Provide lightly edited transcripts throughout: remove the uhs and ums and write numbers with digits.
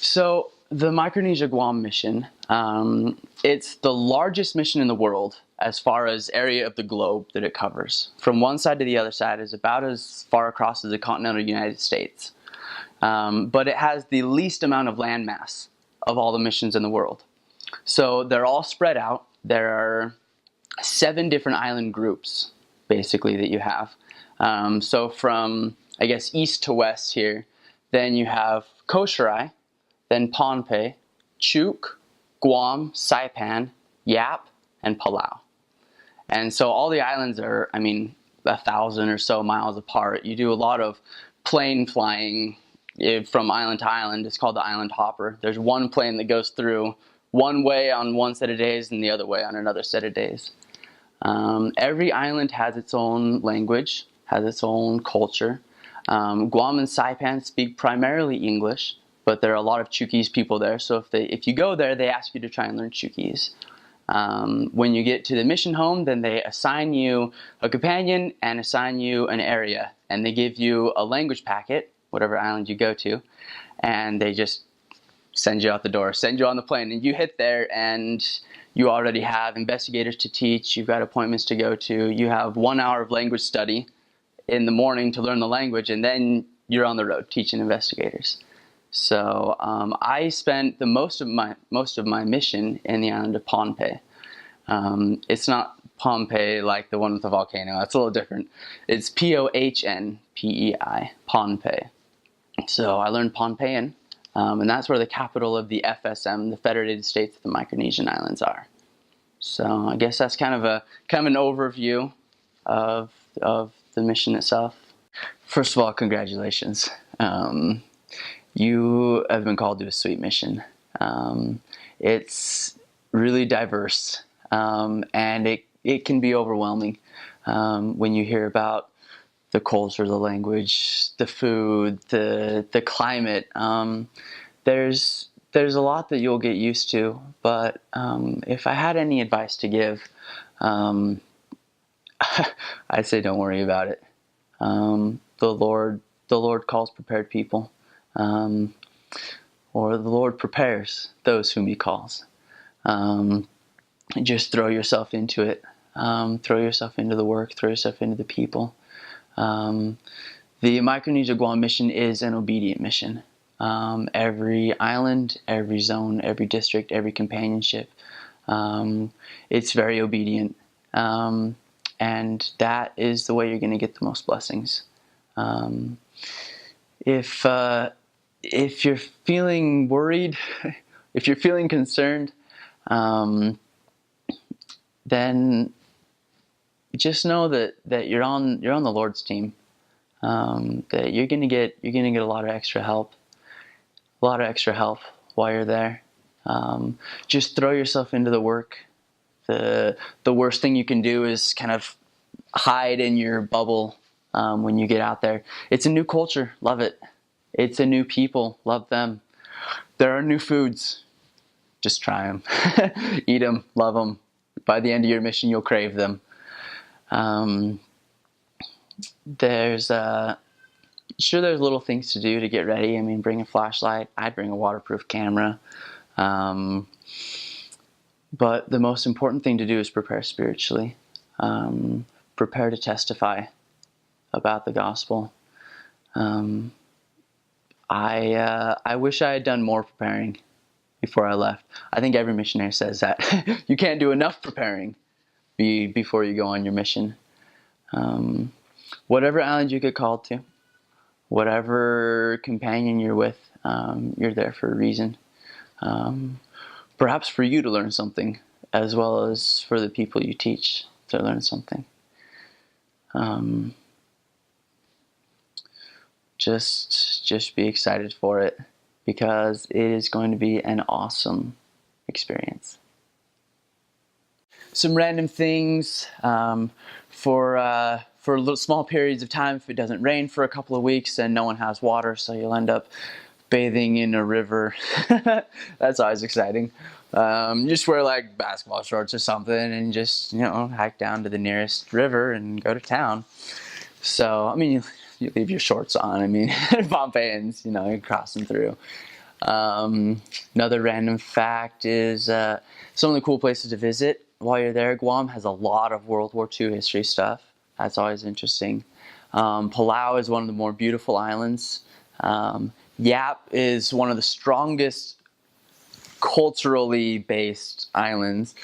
So the Micronesia Guam mission, it's the largest mission in the world as far as area of the globe that it covers. From one side to the other side is about as far across as the continental United States. But it has the least amount of landmass of all the missions in the world. So they're all spread out. There are 7 different island groups, basically, that you have. So from, I guess, east to west here, then you have Kosrae, then Pohnpei, Chuuk, Guam, Saipan, Yap, and Palau. And so all the islands are, 1,000 or so miles apart. You do a lot of plane flying from island to island. It's called the island hopper. There's one plane that goes through one way on one set of days and the other way on another set of days. Every island has its own language, has its own culture. Guam and Saipan speak primarily English, but there are a lot of Chuukese people there. So if you go there, they ask you to try and learn Chuukese. When you get to the mission home, then they assign you a companion and assign you an area. And they give you a language packet, whatever island you go to, and they just send you out the door, send you on the plane. And you hit there and you already have investigators to teach, you've got appointments to go to, you have 1 hour of language study in the morning to learn the language, and then you're on the road teaching investigators. So I spent the most of my mission in the island of Pohnpei. It's not Pompeii like the one with the volcano. That's a little different. It's Pohnpei, Pohnpei. So I learned Pohnpeian, and that's where the capital of the FSM, the Federated States of the Micronesian Islands, are. So I guess that's kind of an overview of the mission itself. First of all, congratulations. You have been called to a sweet mission. It's really diverse, and it can be overwhelming when you hear about the culture, the language, the food, the climate. There's a lot that you'll get used to, but if I had any advice to give, I'd say don't worry about it. The Lord calls prepared people. Or the Lord prepares those whom He calls. Just throw yourself into it. Throw yourself into the work. Throw yourself into the people. The Micronesia Guam mission is an obedient mission. Every island, every zone, every district, every companionship, it's very obedient. And that is the way you're going to get the most blessings. If you're feeling worried, if you're feeling concerned, then just know that you're on the Lord's team. That you're gonna get a lot of extra help, while you're there. Just throw yourself into the work. The worst thing you can do is kind of hide in your bubble when you get out there. It's a new culture, love it. It's a new people, love them. There are new foods, just try them. Eat them, love them. By the end of your mission, you'll crave them. There's little things to do to get ready. Bring a flashlight. I'd bring a waterproof camera. But the most important thing to do is prepare spiritually. Prepare to testify about the gospel. I wish I had done more preparing before I left. I think every missionary says that. You can't do enough preparing before you go on your mission. Whatever island you get called to, whatever companion you're with, you're there for a reason. Perhaps for you to learn something, as well as for the people you teach to learn something. Just be excited for it, because it is going to be an awesome experience. Some random things for little small periods of time. If it doesn't rain for a couple of weeks, then no one has water, so you'll end up bathing in a river. That's always exciting. Just wear like basketball shorts or something, and just hike down to the nearest river and go to town. So you leave your shorts on. Pompeians, you're crossing through. Another random fact is some of the cool places to visit while you're there. Guam has a lot of World War II history stuff. That's always interesting. Palau is one of the more beautiful islands. Yap is one of the strongest culturally based islands.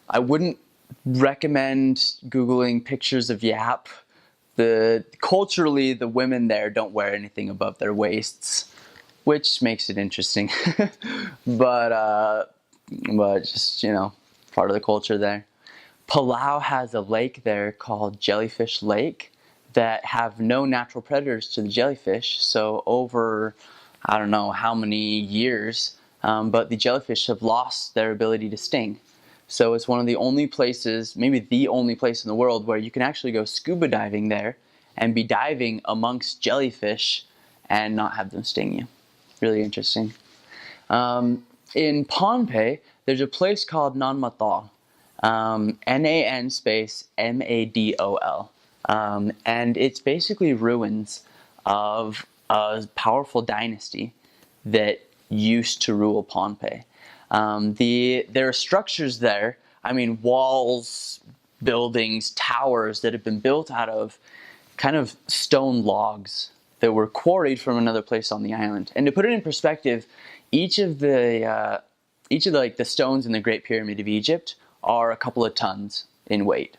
I wouldn't recommend Googling pictures of Yap. Culturally, the women there don't wear anything above their waists, which makes it interesting. but just, part of the culture there. Palau has a lake there called Jellyfish Lake that have no natural predators to the jellyfish. So over, I don't know how many years, but the jellyfish have lost their ability to sting. So it's one of the only places, maybe the only place in the world, where you can actually go scuba diving there and be diving amongst jellyfish and not have them sting you. Really interesting. In Pohnpei, there's a place called Nan Madol. Nan space Madol. And it's basically ruins of a powerful dynasty that used to rule Pohnpei. There are structures there, walls, buildings, towers that have been built out of kind of stone logs that were quarried from another place on the island. And to put it in perspective, each of the stones in the Great Pyramid of Egypt are a couple of tons in weight.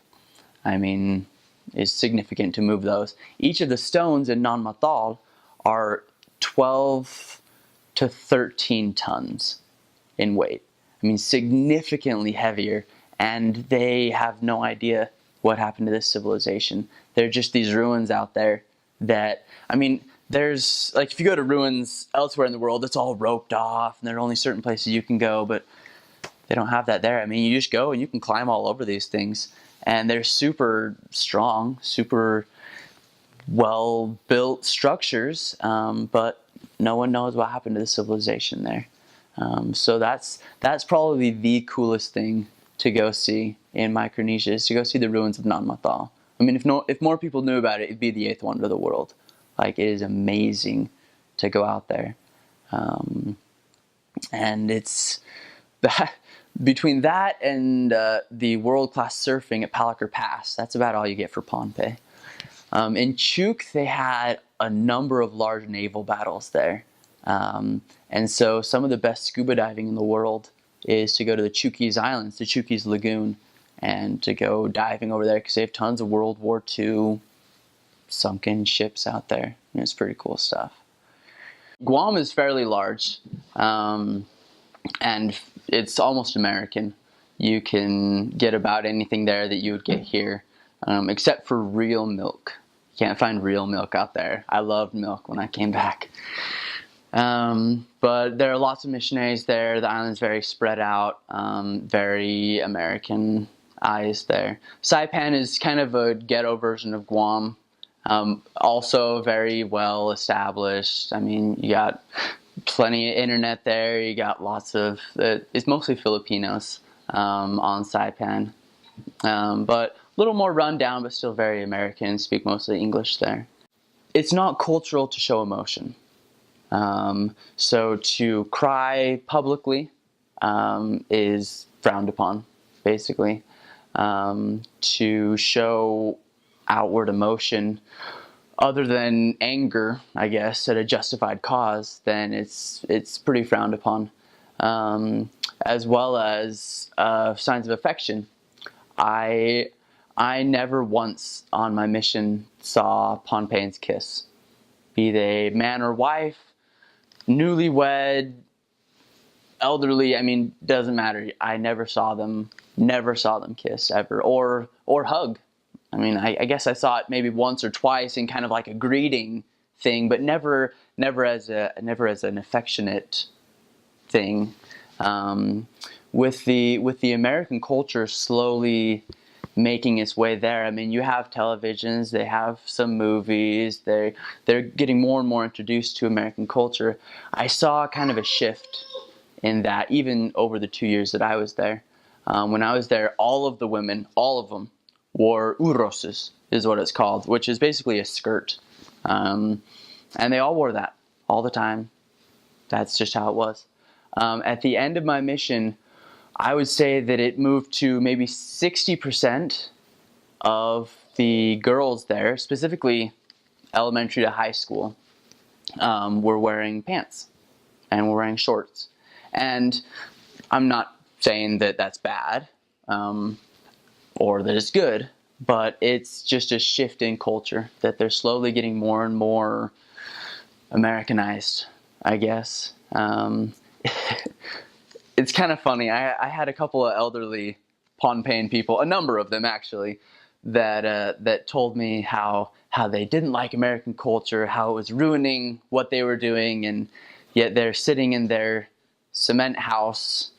It's significant to move those. Each of the stones in Nan Madol are 12 to 13 tons in weight. Significantly heavier, and they have no idea what happened to this civilization. They're just these ruins out there that, there's, if you go to ruins elsewhere in the world, it's all roped off, and there are only certain places you can go, but they don't have that there. You just go and you can climb all over these things, and they're super strong, super well-built structures, but no one knows what happened to the civilization there. So that's probably the coolest thing to go see in Micronesia, is to go see the ruins of Nan Madol. If more people knew about it, it'd be the 8th wonder of the world. It is amazing to go out there. And it's that, between that and the world-class surfing at Palaker Pass, that's about all you get for Pohnpei. In Chuuk, they had a number of large naval battles there. And so some of the best scuba diving in the world is to go to the Chukis Islands, the Chukis Lagoon, and to go diving over there, because they have tons of World War II sunken ships out there. And it's pretty cool stuff. Guam is fairly large, and it's almost American. You can get about anything there that you would get here, except for real milk. You can't find real milk out there. I loved milk when I came back. But there are lots of missionaries there. The island's very spread out, very Americanized there. Saipan is kind of a ghetto version of Guam. Also very well established. You got plenty of internet there. You got lots of, it's mostly Filipinos on Saipan. But a little more run down, but still very American, speak mostly English there. It's not cultural to show emotion. So to cry publicly is frowned upon, basically. To show outward emotion other than anger, I guess, at a justified cause, then it's pretty frowned upon. As well as signs of affection. I never once on my mission saw Pohnpeians kiss, be they man or wife, newlywed, elderly. Doesn't matter. I never saw them kiss ever, or hug. I guess I saw it maybe once or twice in kind of like a greeting thing, but never as an affectionate thing. With the American culture slowly making its way there, you have televisions, they have some movies, they're getting more and more introduced to American culture. I saw kind of a shift in that, even over the 2 years that I was there. When I was there, all of the women, all of them, wore uroses, is what it's called, which is basically a skirt. And they all wore that all the time. That's just how it was. At the end of my mission, I would say that it moved to maybe 60% of the girls there, specifically elementary to high school, were wearing pants and were wearing shorts. And I'm not saying that that's bad or that it's good, but it's just a shift in culture that they're slowly getting more and more Americanized, I guess. It's kind of funny. I had a couple of elderly Pohnpeian people, a number of them actually, that told me how they didn't like American culture, how it was ruining what they were doing, and yet they're sitting in their cement house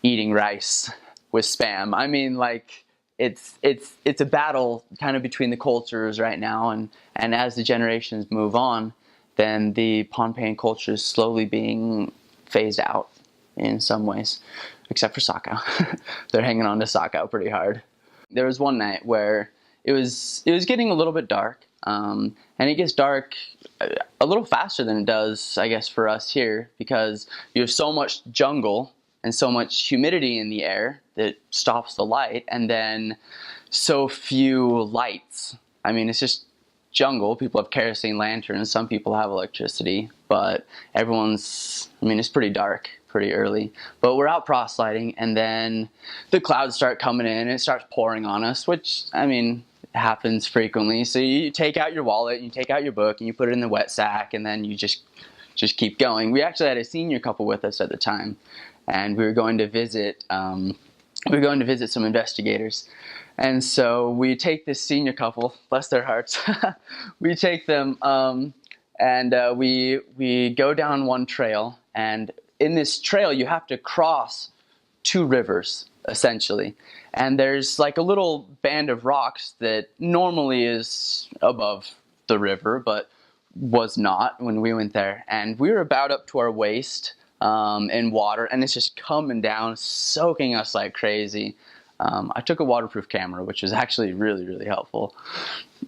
eating rice with Spam. I mean, like, it's a battle kind of between the cultures right now, and as the generations move on, then the Pohnpeian culture is slowly being phased out in some ways, except for Sakau. They're hanging on to Sakau pretty hard. There was one night where it was getting a little bit dark, and it gets dark a little faster than it does, I guess, for us here, because you have so much jungle and so much humidity in the air that stops the light, and then so few lights. I mean, it's just jungle. People have kerosene lanterns, some people have electricity, but it's pretty dark pretty early. But we're out proselyting, and then the clouds start coming in and it starts pouring on us, which, I mean, happens frequently. So you take out your wallet, and you take out your book, and you put it in the wet sack, and then you just keep going. We actually had a senior couple with us at the time, and we were going to visit some investigators. And so we take this senior couple, bless their hearts, we take them, and we go down one trail, and in this trail you have to cross two rivers, essentially. And there's like a little band of rocks that normally is above the river, but was not when we went there. And we were about up to our waist in water, and it's just coming down, soaking us like crazy. I took a waterproof camera, which was actually really, really helpful.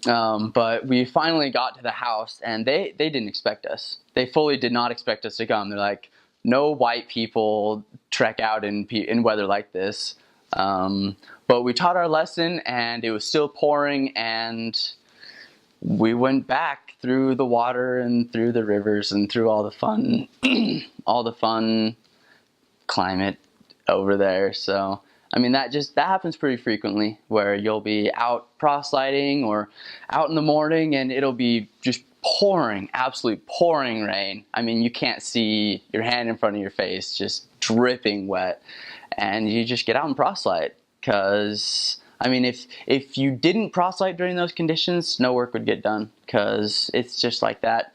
But we finally got to the house, and they didn't expect us. They fully did not expect us to come. They're like, no white people trek out in weather like this. But we taught our lesson, and it was still pouring, and we went back through the water and through the rivers and through all the fun, all the fun climate over there. So, I mean, that happens pretty frequently, where you'll be out proselyting or out in the morning, and it'll be just pouring, absolutely pouring rain. I mean, you can't see your hand in front of your face, just dripping wet. And you just get out and proselyte, because, I mean, if you didn't proselyte during those conditions, no work would get done, because it's just like that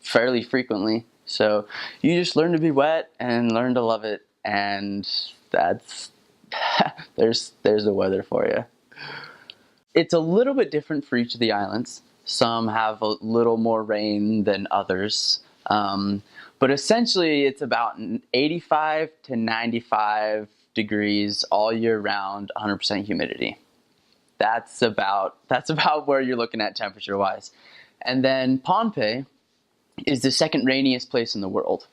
fairly frequently. So you just learn to be wet and learn to love it, and that's there's the weather for you. It's a little bit different for each of the islands. Some have a little more rain than others, but essentially it's about 85 to 95 degrees all year round, 100% humidity. That's about where you're looking at temperature-wise. And then Pohnpei is the second rainiest place in the world.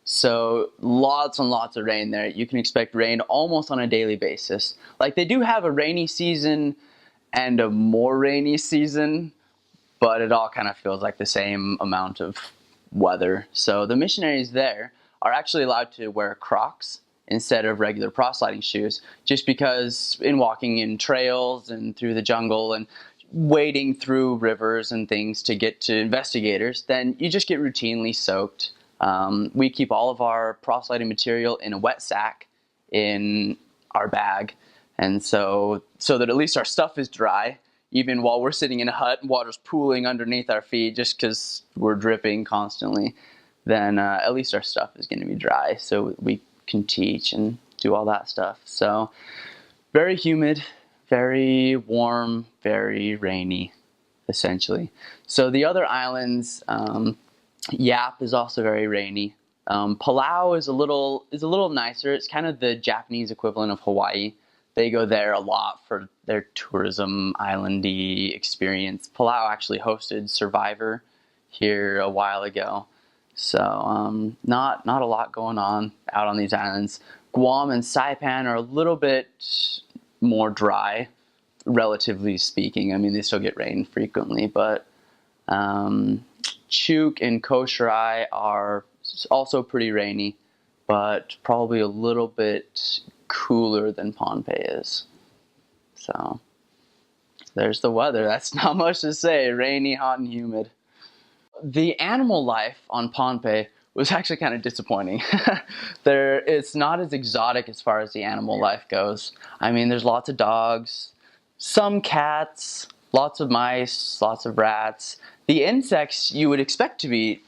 So lots and lots of rain there. You can expect rain almost on a daily basis. Like, they do have a rainy season and a more rainy season, but it all kind of feels like the same amount of weather. So the missionaries there are actually allowed to wear Crocs instead of regular proselyting shoes, just because in walking in trails and through the jungle and wading through rivers and things to get to investigators, then you just get routinely soaked. We keep all of our proselyting material in a wet sack in our bag, and so that at least our stuff is dry, even while we're sitting in a hut and water's pooling underneath our feet just because we're dripping constantly. Then at least our stuff is going to be dry, so we can teach and do all that stuff. So very humid, very warm, very rainy, essentially. So the other islands, Yap is also very rainy. Palau is a little nicer. It's kind of the Japanese equivalent of Hawaii. They go there a lot for their tourism islandy experience. Palau actually hosted Survivor here a while ago. So not a lot going on out on these islands. Guam and Saipan are a little bit more dry, relatively speaking. I mean, they still get rain frequently, but Chuuk and Koh Sarai are also pretty rainy, but probably a little bit cooler than Pohnpei is. So there's the weather. That's not much to say. Rainy, hot, and humid. The animal life on Pohnpei was actually kind of disappointing. It's not as exotic as far as the animal life goes. I mean, there's lots of dogs, some cats, lots of mice, lots of rats. The insects you would expect to be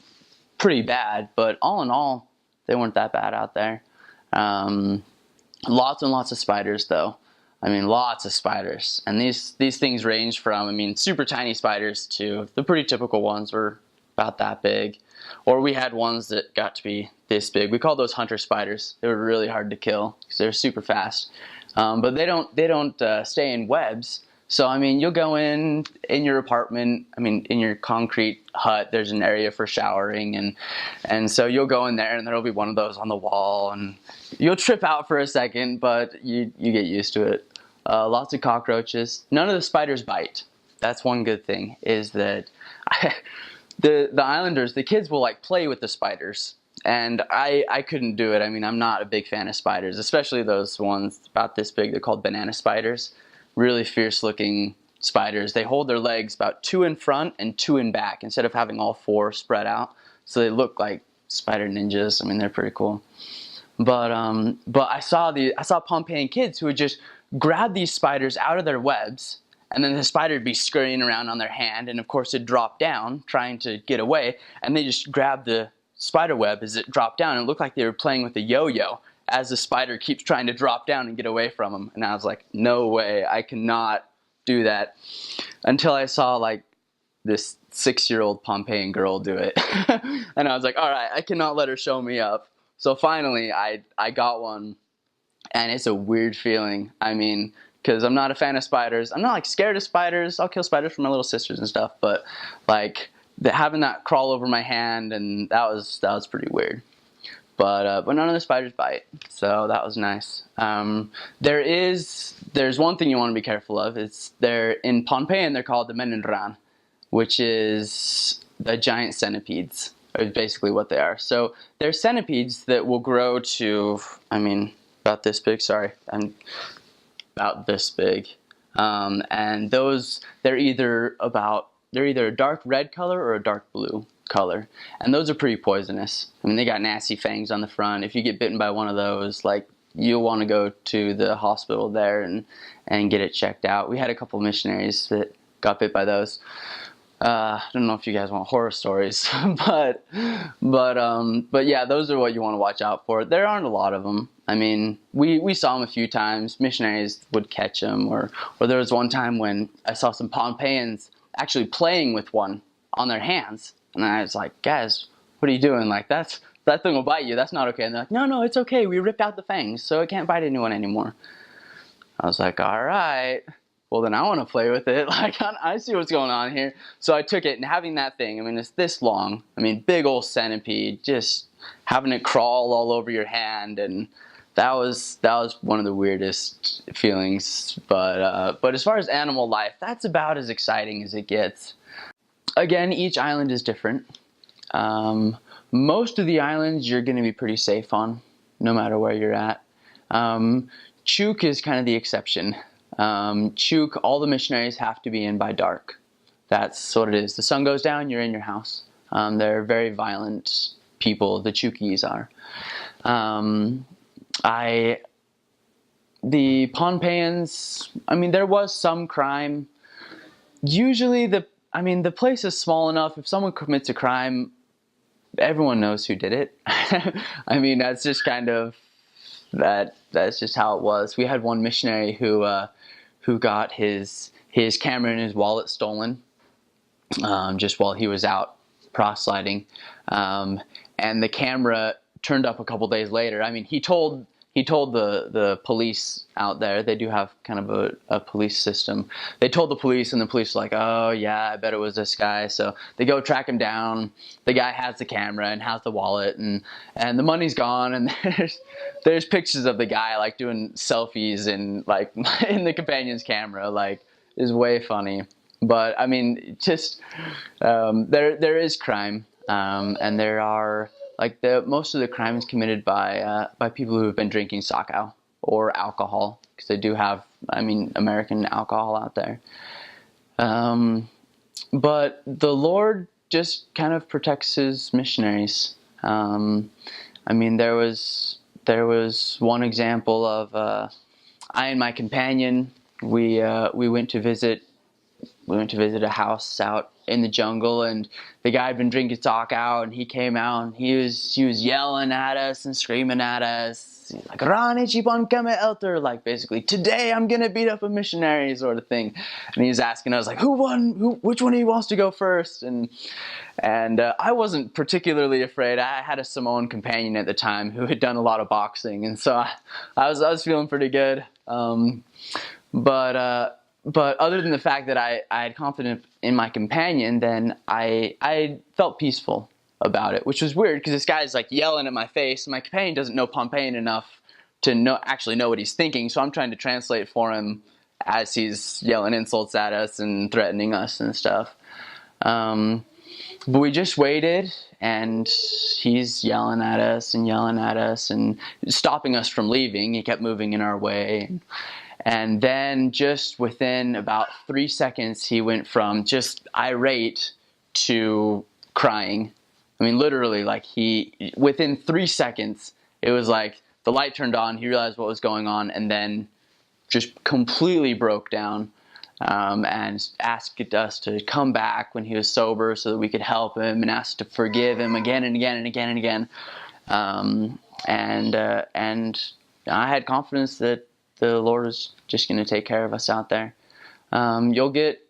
pretty bad, but all in all, they weren't that bad out there. Lots and lots of spiders, though. I mean, lots of spiders. And these things range from, I mean, super tiny spiders to the pretty typical ones were about that big. Or we had ones that got to be this big. We call those hunter spiders. They were really hard to kill because they're super fast. But they don't stay in webs. So, I mean, you'll go in your apartment, I mean, in your concrete hut, there's an area for showering, and so you'll go in there and there'll be one of those on the wall, and you'll trip out for a second, but you get used to it. Lots of cockroaches. None of the spiders bite. That's one good thing, is that the islanders, the kids will like play with the spiders, and I couldn't do it. I mean, I'm not a big fan of spiders, especially those ones about this big. They're called banana spiders. Really fierce looking spiders. They hold their legs about 2 in front and 2 in back instead of having all 4 spread out. So they look like spider ninjas. I mean, they're pretty cool. But I saw Pohnpeian kids who would just grab these spiders out of their webs, and then the spider would be scurrying around on their hand, and of course it'd drop down trying to get away, and they just grab the spider web as it dropped down, and it looked like they were playing with a yo-yo as the spider keeps trying to drop down and get away from them. And I was like, no way, I cannot do that. Until I saw like this 6-year-old Pohnpeian girl do it. And I was like, all right, I cannot let her show me up. So finally I got one, and it's a weird feeling. I mean, because I'm not a fan of spiders. I'm not like scared of spiders. I'll kill spiders for my little sisters and stuff, but like having that crawl over my hand, and that was pretty weird. But none of the spiders bite, so that was nice. There's one thing you want to be careful of. They're in Pohnpeian, they're called the menenran, which is the giant centipedes, is basically what they are. So they're centipedes that will grow to, I mean, about this big. Sorry, I'm about this big, and they're either a dark red color or a dark blue color, and those are pretty poisonous. I mean, they got nasty fangs on the front. If you get bitten by one of those, like, you'll want to go to the hospital there and get it checked out. We had a couple missionaries that got bit by those. I don't know if you guys want horror stories, but yeah, those are what you want to watch out for. There aren't a lot of them. I mean, we saw them a few times. Missionaries would catch them, or there was one time when I saw some Pohnpeians actually playing with one on their hands. And I was like, guys, what are you doing? Like, that thing will bite you. That's not okay. And they're like, no, it's okay. We ripped out the fangs, so it can't bite anyone anymore. I was like, all right. Well, then I want to play with it. Like, I see what's going on here. So I took it, and having that thing, I mean, it's this long. I mean, big old centipede, just having it crawl all over your hand, and that was one of the weirdest feelings. But as far as animal life, that's about as exciting as it gets. Again, each island is different. Most of the islands you're going to be pretty safe on, no matter where you're at. Chuuk is kind of the exception. Chuuk, all the missionaries have to be in by dark. That's what it is. The sun goes down, you're in your house. They're very violent people, the Chuukese are. The Pohnpeians, I mean, there was some crime. Usually the place is small enough. If someone commits a crime, everyone knows who did it. I mean, that's just kind of, that's just how it was. We had one missionary who got his camera and his wallet stolen just while he was out proselyting. And the camera turned up a couple days later. I mean, he told he told the police out there, they do have kind of a police system. They told the police, and the police were like, oh yeah, I bet it was this guy. So they go track him down. The guy has the camera and has the wallet, and the money's gone, and there's pictures of the guy like doing selfies and like in the companion's camera, like, is way funny. But I mean, just there is crime, and there are like most of the crime is committed by people who have been drinking sakao or alcohol, because they do have, I mean, American alcohol out there. But the Lord just kind of protects his missionaries. I mean, there was one example of I and my companion, we went to visit a house out in the jungle, and the guy had been drinking sakao, and he came out, and he was yelling at us and screaming at us. He's like, "Rani chibon kame elter," like basically, "Today I'm gonna beat up a missionary," sort of thing. And he was asking us like, which one of you wants to go first? And I wasn't particularly afraid. I had a Samoan companion at the time who had done a lot of boxing, and so I was feeling pretty good. But other than the fact that I had confidence in my companion, then I felt peaceful about it, which was weird because this guy's like yelling at my face, and my companion doesn't know Pompeian enough to actually know what he's thinking. So I'm trying to translate for him as he's yelling insults at us and threatening us and stuff. But we just waited, and he's yelling at us and stopping us from leaving. He kept moving in our way. And then just within about 3 seconds, he went from just irate to crying. I mean, literally, like within 3 seconds, it was like the light turned on, he realized what was going on, and then just completely broke down, and asked us to come back when he was sober so that we could help him, and asked to forgive him again and again and again and again. And I had confidence that the Lord is just going to take care of us out there. You'll get,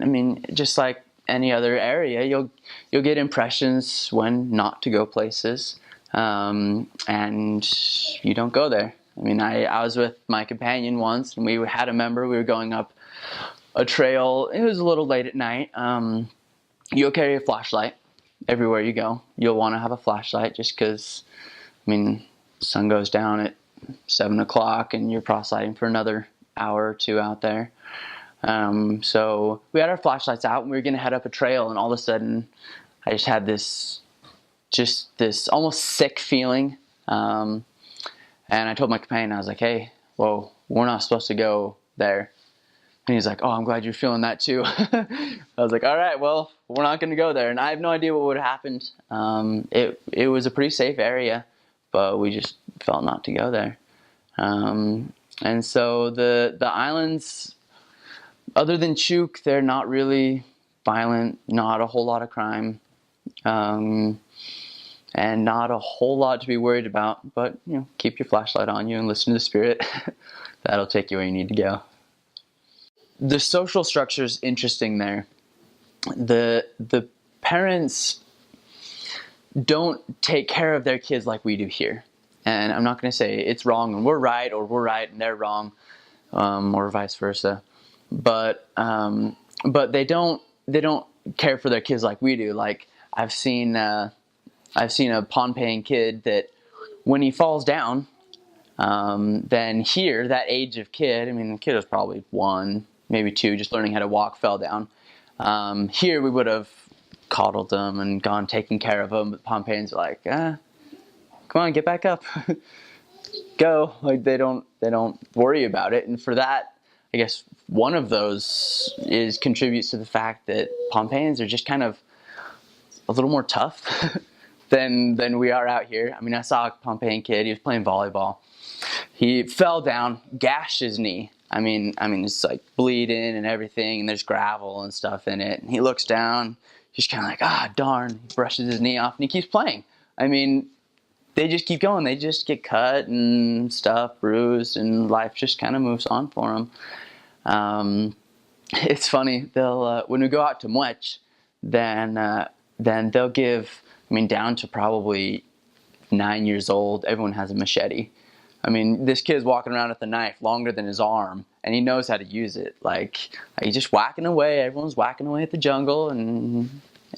I mean, just like any other area, you'll get impressions when not to go places, and you don't go there. I mean, I was with my companion once, and we had a member. We were going up a trail. It was a little late at night. You'll carry a flashlight everywhere you go. You'll want to have a flashlight just because, I mean, sun goes down at 7 o'clock, and you're proselyting for another hour or two out there. So we had our flashlights out, and we were going to head up a trail, and all of a sudden I just had this almost sick feeling. And I told my companion, I was like, "Hey, whoa, we're not supposed to go there." And he's like, "Oh, I'm glad you're feeling that too." I was like, "All right, well, we're not going to go there." And I have no idea what would have happened. It was a pretty safe area, but we just felt not to go there. And so the islands, other than Chuuk, they're not really violent, not a whole lot of crime, and not a whole lot to be worried about. But, you know, keep your flashlight on you and listen to the Spirit. That'll take you where you need to go. The social structure is interesting there. The parents don't take care of their kids like we do here. And I'm not going to say it's wrong and we're right, or we're right and they're wrong, or vice versa. But they don't care for their kids like we do. Like I've seen a Pohnpeian kid that when he falls down, then here, that age of kid, I mean, the kid was probably 1, maybe 2, just learning how to walk, fell down. Here we would have coddled them and gone taking care of them. But Pohnpeians are like, come on, get back up, go. Like they don't worry about it. And for that, I guess one of those contributes to the fact that Pohnpeians are just kind of a little more tough than we are out here. I mean, I saw a Pohnpeian kid. He was playing volleyball. He fell down, gashed his knee. I mean, it's like bleeding and everything, and there's gravel and stuff in it. And he looks down, he's kind of like, darn. He brushes his knee off, and he keeps playing. I mean, they just keep going. They just get cut and stuff, bruised, and life just kind of moves on for them. It's funny. They'll when we go out to Mwech, then they'll give. I mean, down to probably 9 years old, everyone has a machete. I mean, this kid's walking around with a knife longer than his arm, and he knows how to use it. Like, he's just whacking away. Everyone's whacking away at the jungle and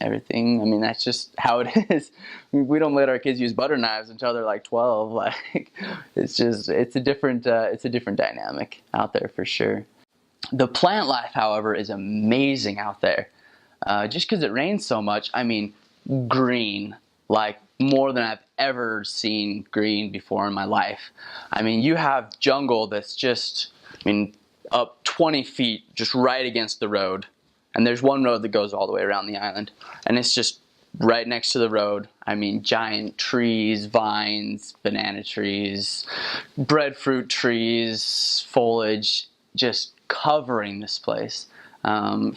everything. I mean, that's just how it is. We don't let our kids use butter knives until they're like 12. Like, it's a different dynamic out there for sure. The plant life, however, is amazing out there. Just because it rains so much, I mean, green, like more than I've ever seen green before in my life. I mean, you have jungle that's just, I mean, up 20 feet, just right against the road. And there's one road that goes all the way around the island. And it's just right next to the road. I mean, giant trees, vines, banana trees, breadfruit trees, foliage, just covering this place.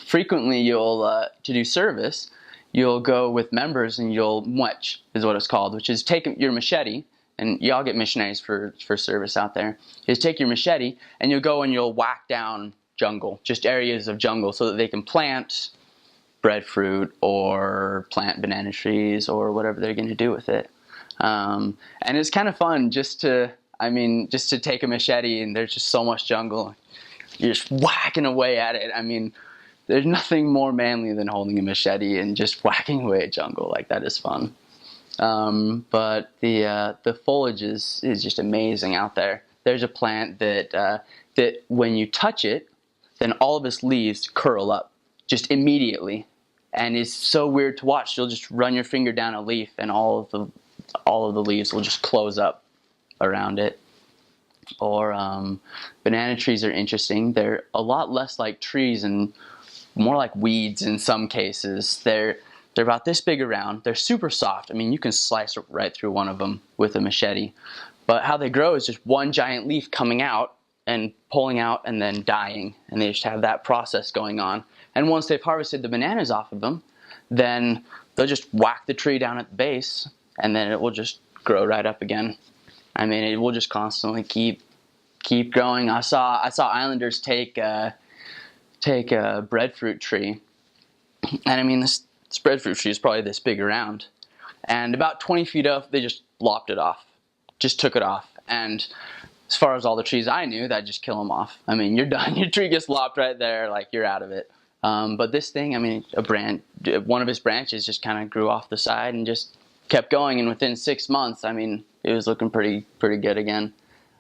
Frequently you'll, to do service, you'll go with members and you'll mwetch, is what it's called, which is take your machete, and y'all get missionaries for service out there, is take your machete and you'll go and you'll whack down jungle, just areas of jungle, so that they can plant breadfruit or plant banana trees or whatever they're going to do with it. And it's kind of fun just to take a machete, and there's just so much jungle. You're just whacking away at it. I mean, there's nothing more manly than holding a machete and just whacking away at jungle. Like, that is fun. But the foliage is just amazing out there. There's a plant that when you touch it, then all of its leaves curl up just immediately, and it's so weird to watch. You'll just run your finger down a leaf, and all of the leaves will just close up around it. Or banana trees are interesting. They're a lot less like trees and more like weeds in some cases. They're about this big around. They're super soft. I mean, you can slice right through one of them with a machete. But how they grow is just one giant leaf coming out and pulling out and then dying. And they just have that process going on. And once they've harvested the bananas off of them, then they'll just whack the tree down at the base, and then it will just grow right up again. I mean, it will just constantly keep growing. I saw islanders take a breadfruit tree, and I mean, this breadfruit tree is probably this big around, and about 20 feet up, they just lopped it off, just took it off. And as far as all the trees I knew, that'd just kill them off. I mean, you're done. Your tree gets lopped right there, like, you're out of it. But this thing, I mean, one of its branches just kind of grew off the side and just kept going, and within 6 months, I mean, it was looking pretty good again.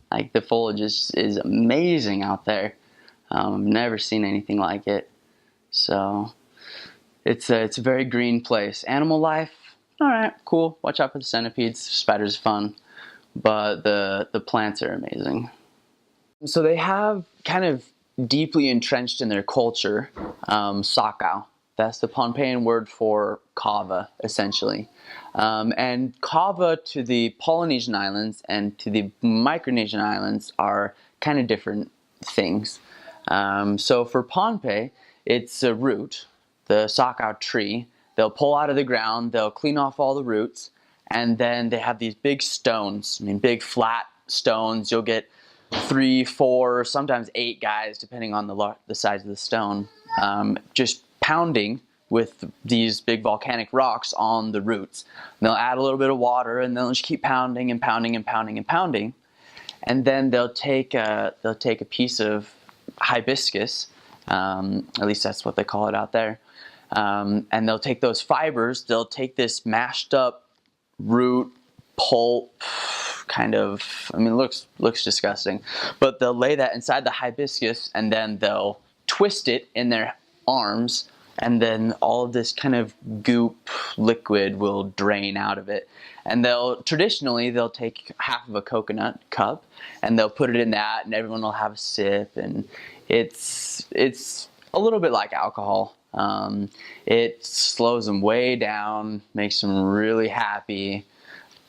Like, the foliage is amazing out there. I've never seen anything like it. So it's a very green place. Animal life, all right, cool. Watch out for the centipedes. Spiders are fun, but the plants are amazing. So they have kind of deeply entrenched in their culture sakau. That's the Pohnpeian word for kava, essentially. And kava to the Polynesian islands and to the Micronesian islands are kind of different things. So for Pohnpei, it's a root, the sakau tree. They'll pull out of the ground, they'll clean off all the roots, and then they have these big stones, I mean, big flat stones. You'll get 3, 4, sometimes 8 guys, depending on the size of the stone, just pounding with these big volcanic rocks on the roots. And they'll add a little bit of water, and they'll just keep pounding and pounding and pounding and pounding. And then they'll take a piece of hibiscus, at least that's what they call it out there, and they'll take those fibers. They'll take this mashed up root pulp, kind of, I mean, it looks disgusting, but they'll lay that inside the hibiscus, and then they'll twist it in their arms, and then all of this kind of goop liquid will drain out of it. And traditionally they'll take half of a coconut cup and they'll put it in that, and everyone will have a sip, and it's a little bit like alcohol. It slows them way down, makes them really happy,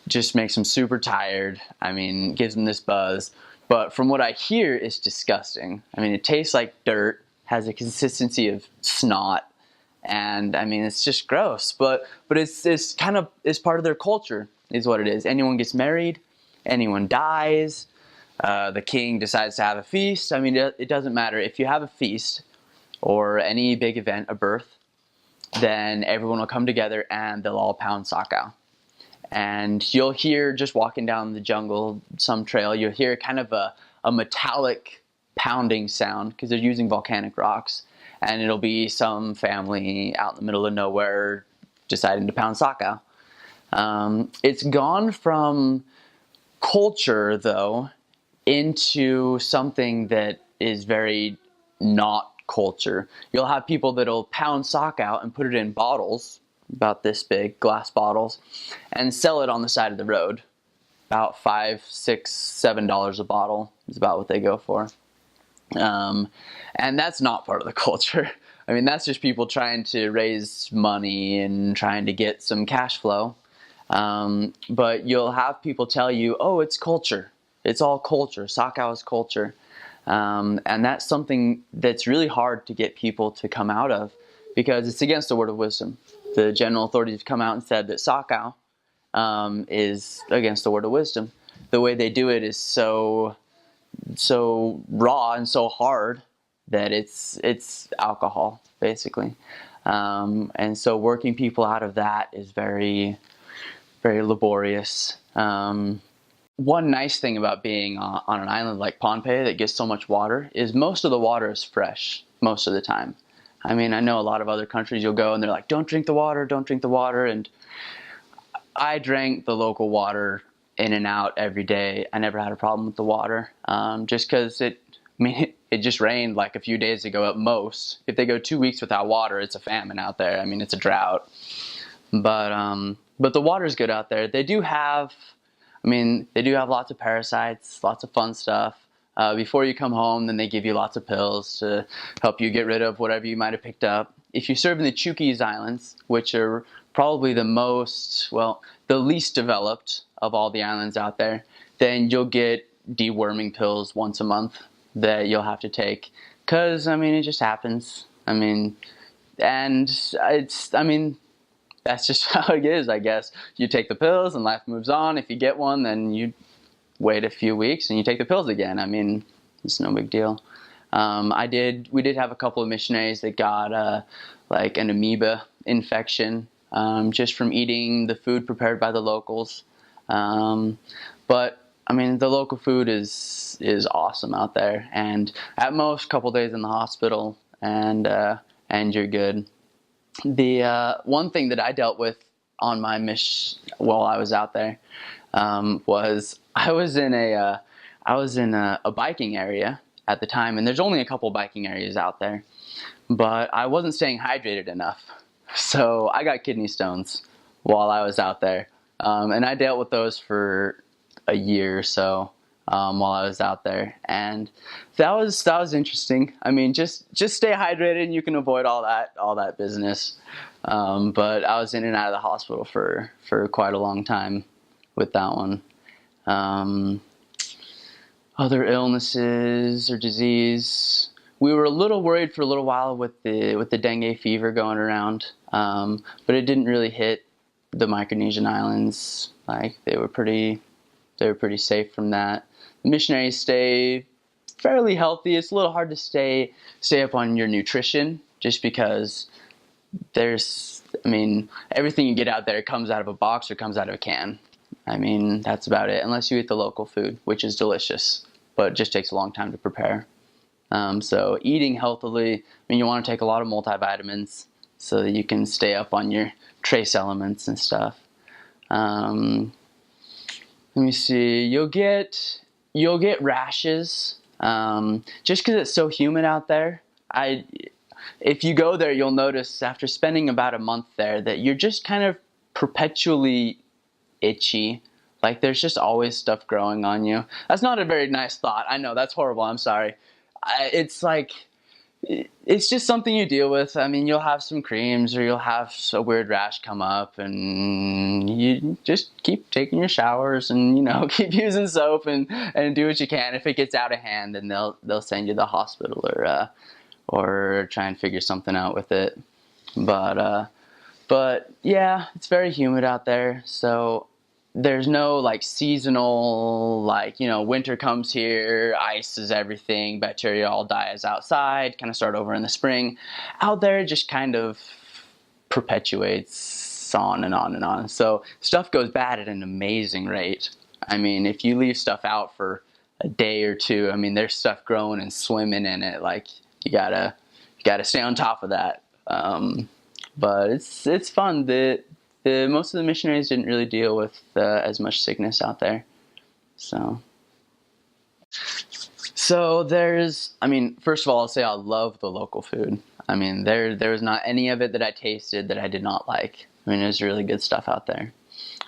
just makes them super tired. I mean, gives them this buzz. But from what I hear, it's disgusting. I mean, it tastes like dirt, has a consistency of snot, and I mean, it's just gross. But it's kind of, it's part of their culture, is what it is. Anyone gets married, anyone dies, the king decides to have a feast. I mean, it doesn't matter. If you have a feast or any big event, a birth, then everyone will come together and they'll all pound sakau. And you'll hear, just walking down the jungle, some trail, you'll hear kind of a metallic pounding sound because they're using volcanic rocks. And it'll be some family out in the middle of nowhere deciding to pound sockeye. It's gone from culture, though, into something that is very not culture. You'll have people that'll pound sock out and put it in bottles, about this big, glass bottles, and sell it on the side of the road. About $5, $6, $7 a bottle is about what they go for. And that's not part of the culture. I mean, that's just people trying to raise money and trying to get some cash flow. But you'll have people tell you, oh, it's culture. It's all culture. Sockeye is culture. And that's something that's really hard to get people to come out of because it's against the word of wisdom. The general authorities have come out and said that sockeye is against the word of wisdom. The way they do it is so raw and so hard that it's alcohol, basically. And so working people out of that is very, very laborious. One nice thing about being on an island like Pohnpei that gets so much water is most of the water is fresh most of the time. I mean, I know a lot of other countries you'll go and they're like, don't drink the water, don't drink the water. And I drank the local water in and out every day. I never had a problem with the water, just because it just rained like a few days ago at most. If they go 2 weeks without water, it's a famine out there. I mean, it's a drought. But the water's good out there. They do have lots of parasites, lots of fun stuff. Before you come home, then they give you lots of pills to help you get rid of whatever you might have picked up. If you serve in the Chukis Islands, which are probably the least developed of all the islands out there, then you'll get deworming pills once a month that you'll have to take. Because, it just happens. That's just how it is, I guess. You take the pills and life moves on. If you get one, then you wait a few weeks and you take the pills again. It's no big deal. We did have a couple of missionaries that got an amoeba infection just from eating the food prepared by the locals. But the local food is awesome out there, and at most, a couple days in the hospital, and you're good. The one thing that I dealt with on my mission while I was out there was I was in a biking area at the time, and there's only a couple biking areas out there, but I wasn't staying hydrated enough, so I got kidney stones while I was out there, and I dealt with those for a year or so while I was out there, and that was interesting. Just stay hydrated and you can avoid all that business. But I was in and out of the hospital for quite a long time with that one. Other illnesses or disease, we were a little worried for a little while with the dengue fever going around, but it didn't really hit the Micronesian islands. They were pretty safe from that. The missionaries stay fairly healthy. It's a little hard to stay up on your nutrition just because everything you get out there comes out of a box or comes out of a can. That's about it, unless you eat the local food, which is delicious, but it just takes a long time to prepare. So eating healthily, you want to take a lot of multivitamins so that you can stay up on your trace elements and stuff. Let me see, you'll get rashes, just because it's so humid out there. If you go there, you'll notice after spending about a month there that you're just kind of perpetually itchy. There's just always stuff growing on you. That's not a very nice thought. I know, that's horrible. I'm sorry. It's just something you deal with. You'll have some creams or you'll have a weird rash come up, and you just keep taking your showers and, keep using soap and do what you can. If it gets out of hand, then they'll send you to the hospital or try and figure something out with it. But yeah, it's very humid out there. So there's no seasonal, winter comes here, ice is everything, bacteria all dies outside, kind of start over in the spring. Out there it just kind of perpetuates just on and on and on. So stuff goes bad at an amazing rate. I mean, if you leave stuff out for a day or two, I mean, there's stuff growing and swimming in it. Like you gotta stay on top of that. But it's fun. The most of the missionaries didn't really deal with as much sickness out there. So there's, I mean, first of all, I'll say I love the local food. I mean, there was not any of it that I tasted that I did not like. I mean, there's really good stuff out there.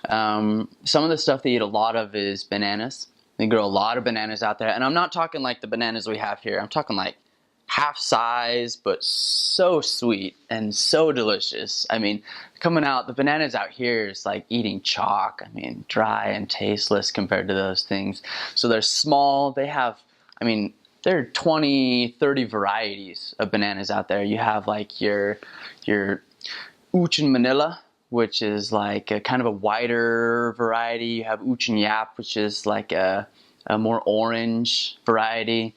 Some of the stuff they eat a lot of is bananas. They grow a lot of bananas out there. And I'm not talking like the bananas we have here. I'm talking like half size, but so sweet and so delicious. I mean, coming out, the bananas out here is like eating chalk. I mean, dry and tasteless compared to those things. So they're small. They have, I mean, there are 20, 30 varieties of bananas out there. You have like your Uchin Manila, which is like a kind of a wider variety. You have Uchin Yap, which is like a more orange variety.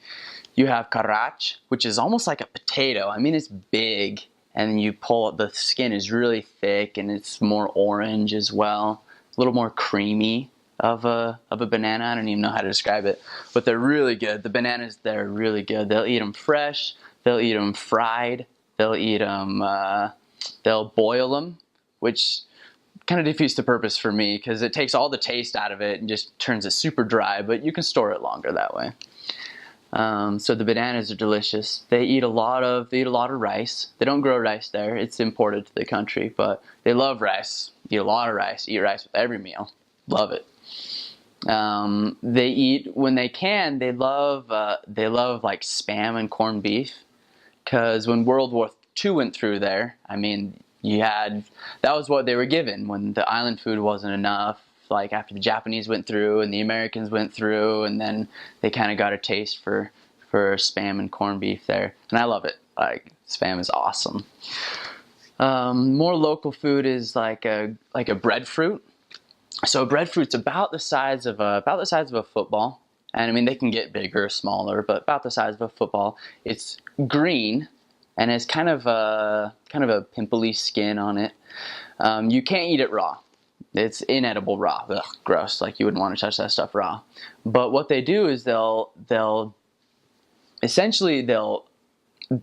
You have Karach, which is almost like a potato. I mean, it's big, and you pull it, the skin is really thick, and it's more orange as well. A little more creamy of a banana. I don't even know how to describe it, but they're really good. The bananas, they're really good. They'll eat them fresh. They'll eat them fried. They'll eat them, they'll boil them, which kind of defeats the purpose for me because it takes all the taste out of it and just turns it super dry, but you can store it longer that way. So the bananas are delicious. They eat a lot of rice. They don't grow rice there. It's imported to the country, but they love rice. Eat a lot of rice. Eat rice with every meal. Love it. They eat, when they can, they love like Spam and corned beef, because when World War II went through there, I mean, that was what they were given when the island food wasn't enough. Like after the Japanese went through and the Americans went through, and then they kind of got a taste for Spam and corned beef there, and I love it. Like Spam is awesome. More local food is like a breadfruit. So breadfruit's about the size of a football, and I mean they can get bigger or smaller, but about the size of a football. It's green, and it's kind of a pimply skin on it. You can't eat it raw. It's inedible raw. Ugh, gross. Like you wouldn't want to touch that stuff raw. But what they do is they'll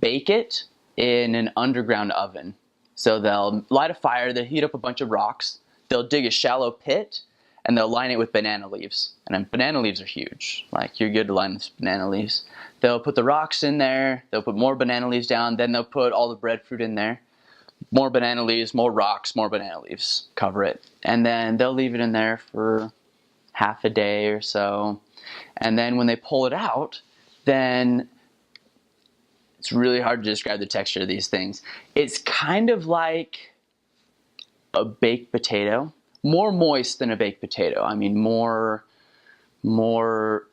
bake it in an underground oven. So they'll light a fire, they'll heat up a bunch of rocks, they'll dig a shallow pit, and they'll line it with banana leaves. And then banana leaves are huge. Like you're good to line with banana leaves. They'll put the rocks in there, they'll put more banana leaves down, then they'll put all the breadfruit in there. More banana leaves, more rocks, more banana leaves. Cover it. And then they'll leave it in there for half a day or so. And then when they pull it out, then it's really hard to describe the texture of these things. It's kind of like a baked potato. More moist than a baked potato. I mean, more moist,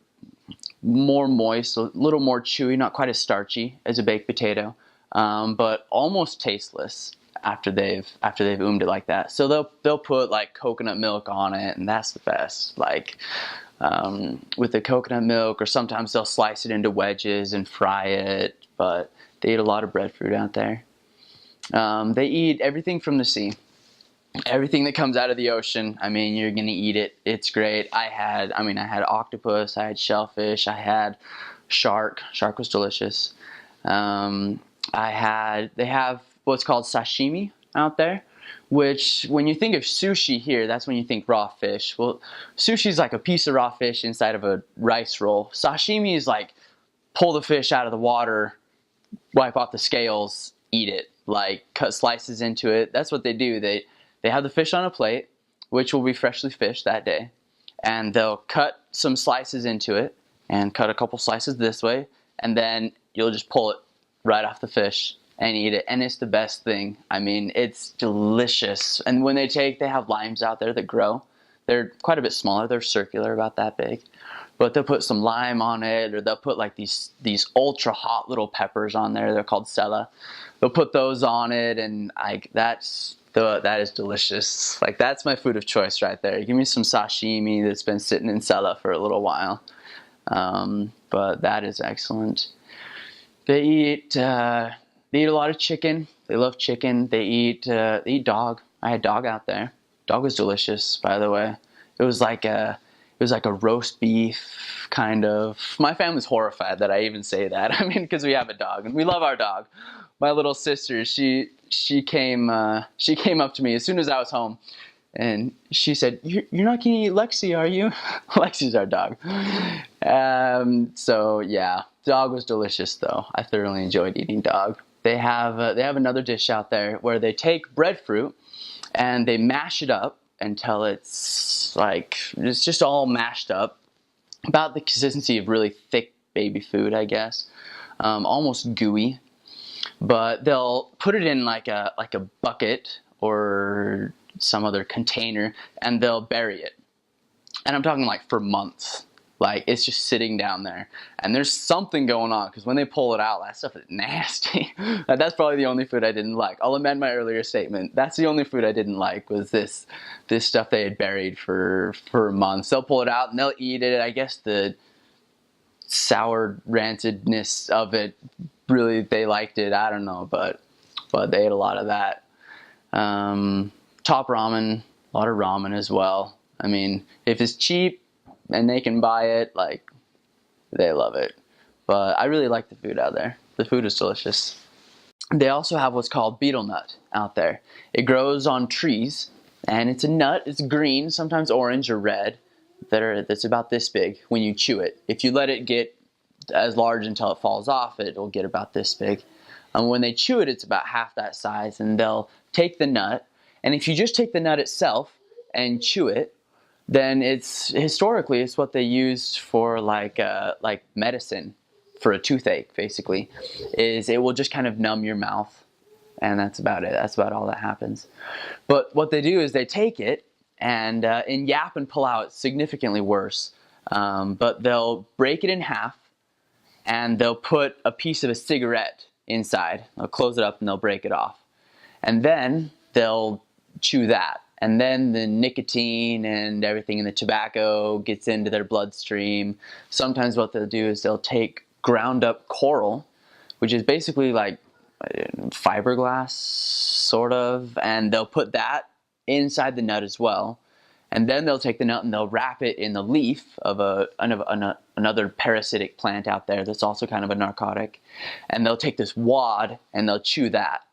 a little more chewy, not quite as starchy as a baked potato. But almost tasteless after they've oomed it like that. So they'll put like coconut milk on it, and that's the best. Like with the coconut milk, or sometimes they'll slice it into wedges and fry it. But they eat a lot of breadfruit out there. They eat everything from the sea, everything that comes out of the ocean. I mean, you're gonna eat it. It's great. I had octopus, I had shellfish, I had shark. Shark was delicious. They have what's called sashimi out there, which when you think of sushi here, that's when you think raw fish. Well, sushi is like a piece of raw fish inside of a rice roll. Sashimi is like pull the fish out of the water, wipe off the scales, eat it, like cut slices into it. That's what they do. They have the fish on a plate, which will be freshly fished that day, and they'll cut some slices into it and cut a couple slices this way, and then you'll just pull it right off the fish and eat it, and it's the best thing. I mean, it's delicious. And when they have limes out there that grow. They're quite a bit smaller. They're circular, about that big. But they'll put some lime on it, or they'll put like these ultra hot little peppers on there. They're called sella. They'll put those on it, and that is delicious. Like that's my food of choice right there. Give me some sashimi that's been sitting in sella for a little while. But that is excellent. They eat a lot of chicken. They love chicken. They eat dog. I had dog out there. Dog was delicious, by the way. It was like a roast beef kind of. My family's horrified that I even say that. I mean, because we have a dog and we love our dog. My little sister, she came up to me as soon as I was home, and she said, "You're not gonna eat Lexi, are you?" Lexi's our dog. So yeah, dog was delicious though. I thoroughly enjoyed eating dog. They have another dish out there where they take breadfruit and they mash it up until it's just all mashed up, about the consistency of really thick baby food, I guess, almost gooey. But they'll put it in like a bucket or some other container, and they'll bury it. And I'm talking like for months. Like, it's just sitting down there, and there's something going on, because when they pull it out, that stuff is nasty. That's probably the only food I didn't like. I'll amend my earlier statement. That's the only food I didn't like, was this stuff they had buried for months. They'll pull it out and they'll eat it. I guess the sour rantedness of it, really, they liked it. I don't know, but they ate a lot of that. Top ramen, a lot of ramen as well. I mean, if it's cheap and they can buy it, like, they love it. But I really like the food out there. The food is delicious. They also have what's called betel nut out there. It grows on trees, and it's a nut. It's green, sometimes orange or red, that's about this big when you chew it. If you let it get as large until it falls off, it'll get about this big. And when they chew it, it's about half that size, and they'll take the nut, and if you just take the nut itself and chew it, then historically it's what they used for like medicine for a toothache. Basically, is it will just kind of numb your mouth, and that's about it. That's about all that happens. But what they do is they take it, and in yap and pull out, it's significantly worse. But they'll break it in half, and they'll put a piece of a cigarette inside. They'll close it up and they'll break it off, and then they'll chew that. And then the nicotine and everything in the tobacco gets into their bloodstream. Sometimes what they'll do is they'll take ground up coral, which is basically like fiberglass, sort of, and they'll put that inside the nut as well. And then they'll take the nut and they'll wrap it in the leaf of another parasitic plant out there that's also kind of a narcotic. And they'll take this wad and they'll chew that.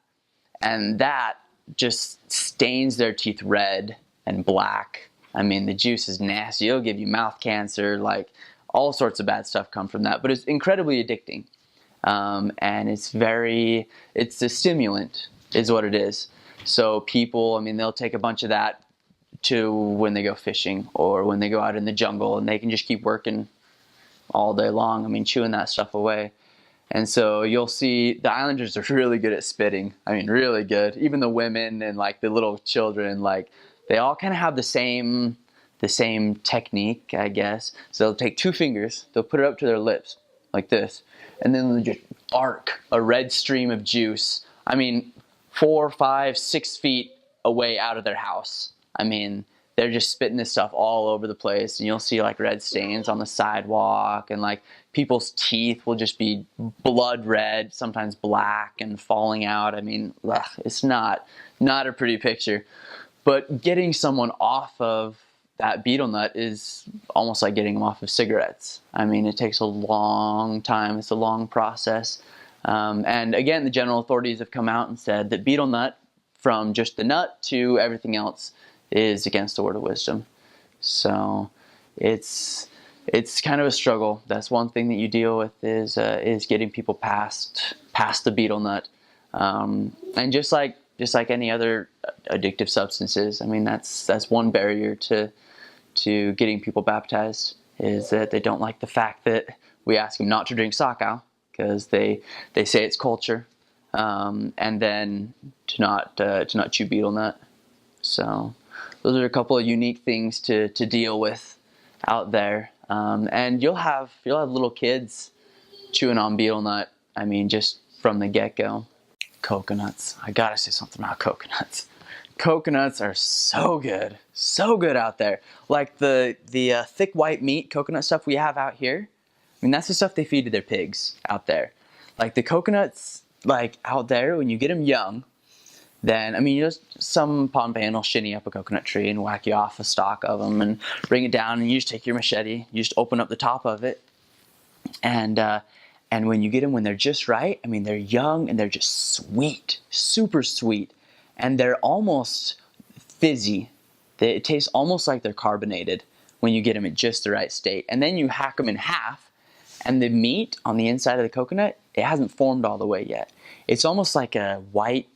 And that just stains their teeth red and black. I mean, the juice is nasty. It'll give you mouth cancer, like all sorts of bad stuff come from that. But it's incredibly addicting. And it's a stimulant is what it is. So people, I mean, they'll take a bunch of that to when they go fishing or when they go out in the jungle, and they can just keep working all day long. I mean, chewing that stuff away. And so you'll see the Islanders are really good at spitting. I mean, really good. Even the women and like the little children, like they all kind of have the same technique, I guess. So they'll take two fingers, they'll put it up to their lips like this, and then they'll just arc a red stream of juice. I mean, 4, 5, 6 feet away out of their house. I mean, they're just spitting this stuff all over the place, and you'll see like red stains on the sidewalk, and like people's teeth will just be blood red, sometimes black and falling out. I mean, ugh, it's not a pretty picture. But getting someone off of that betel nut is almost like getting them off of cigarettes. I mean, it takes a long time. It's a long process. And again, the general authorities have come out and said that betel nut, from just the nut to everything else, is against the word of wisdom. So it's kind of a struggle. That's one thing that you deal with is getting people past the betel nut. And just like any other addictive substances, I mean, that's one barrier to getting people baptized, is that they don't like the fact that we ask them not to drink sakau, because they say it's culture, and then to not chew betel nut. So those are a couple of unique things to deal with out there. And you'll have little kids chewing on betel nut. I mean, just from the get-go. Coconuts. I gotta say something about coconuts. Coconuts are so good out there. Like the thick white meat coconut stuff we have out here. I mean, that's the stuff they feed to their pigs out there. Like the coconuts, like out there, when you get them young, then, I mean, some Pohnpeian will shinny up a coconut tree and whack you off a stalk of them and bring it down, and you just take your machete, you just open up the top of it, and when you get them when they're just right, I mean, they're young and they're just sweet, super sweet, and they're almost fizzy. It tastes almost like they're carbonated when you get them at just the right state. And then you hack them in half, and the meat on the inside of the coconut, it hasn't formed all the way yet. It's almost like a white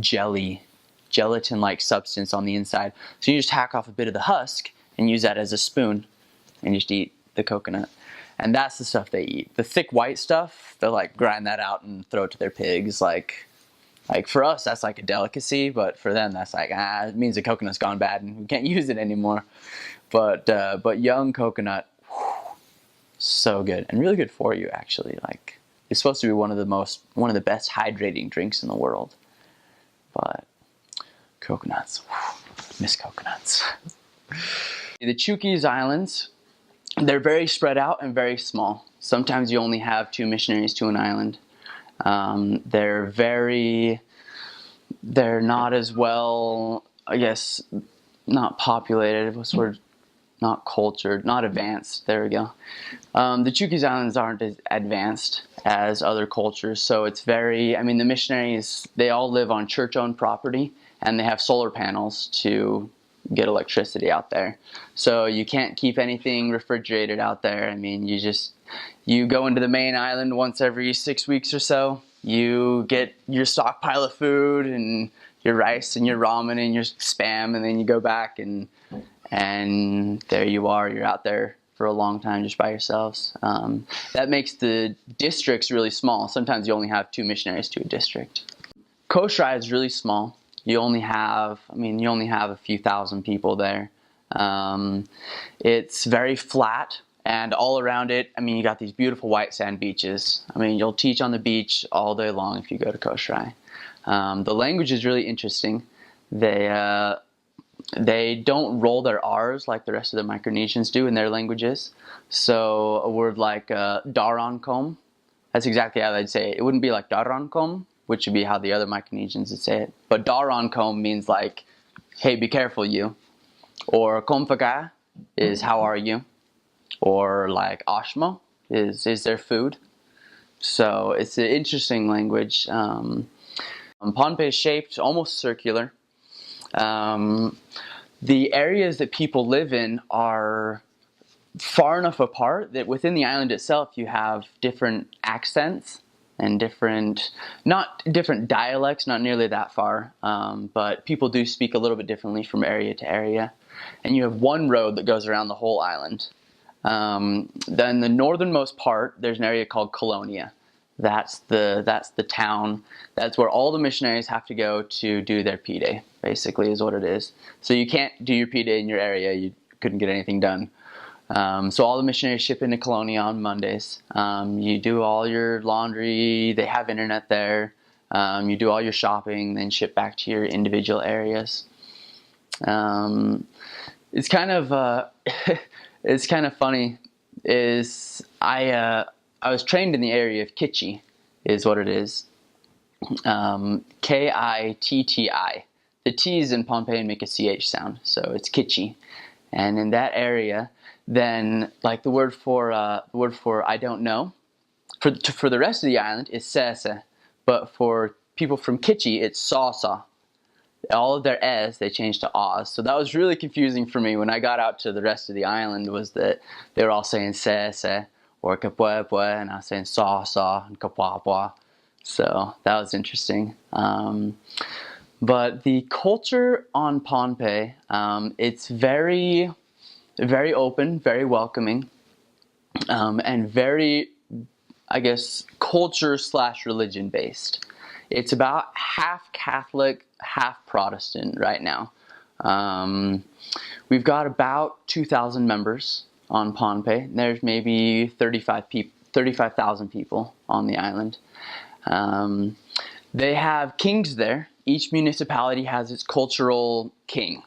gelatin-like substance on the inside. So you just hack off a bit of the husk and use that as a spoon and just eat the coconut. And that's the stuff they eat. The thick white stuff, they'll like grind that out and throw it to their pigs. Like for us, that's like a delicacy, but for them, that's like, it means the coconut's gone bad and we can't use it anymore. But young coconut, whew, so good and really good for you, actually. Like, it's supposed to be one of the best hydrating drinks in the world. But coconuts, whew, miss coconuts. The Chukis Islands, they're very spread out and very small. Sometimes you only have 2 missionaries to an island. They're not as well, I guess, not populated, what's the word? Not cultured, not advanced, there we go. The Chukis Islands aren't as advanced as other cultures, so it's very, I mean, the missionaries, they all live on church-owned property, and they have solar panels to get electricity out there. So you can't keep anything refrigerated out there. I mean, you go into the main island once every 6 weeks or so. You get your stockpile of food and your rice and your ramen and your spam, and then you go back and there you are. You're out there for a long time just by yourselves. That makes the districts really small. Sometimes you only have 2 missionaries to a district. Koshrai is really small. You only have a few thousand people there. It's very flat, and all around it, I mean, you got these beautiful white sand beaches. I mean, you'll teach on the beach all day long if you go to Koshrai. The language is really interesting. They don't roll their R's like the rest of the Micronesians do in their languages. So a word like darankom, that's exactly how they'd say it. It wouldn't be like darankom, which would be how the other Micronesians would say it. But darankom means like, hey, be careful, you. Or komfaka is how are you. Or like ashmo is there food. So it's an interesting language. Pohnpei is shaped almost circular. The areas that people live in are far enough apart that within the island itself you have different accents and different dialects, not nearly that far, but people do speak a little bit differently from area to area. And you have one road that goes around the whole island. Then the northernmost part, there's an area called Colonia. That's the town. That's where all the missionaries have to go to do their P-Day, basically, is what it is. So you can't do your P-Day in your area. You couldn't get anything done. So all the missionaries ship into Colonia on Mondays. You do all your laundry. They have internet there. You do all your shopping, then ship back to your individual areas. It's kind of it's kind of funny. I was trained in the area of Kichi, is what it is. K-I-T-T-I. The T's in Pohnpeian make a CH sound, so it's Kichi. And in that area, then like the word for I don't know, for the rest of the island is sese, but for people from Kichi it's saw. All of their s they changed to ahs. So that was really confusing for me when I got out to the rest of the island, was that they were all saying sese or kapwepwe, and I was saying saw and kapwapwa. So that was interesting. But the culture on Pohnpei, it's very, very open, very welcoming, and very, I guess, culture/religion based. It's about half Catholic, half Protestant right now. We've got about 2,000 members on Pohnpei. There's maybe 35,000 people on the island. They have kings there. Each municipality has its cultural king.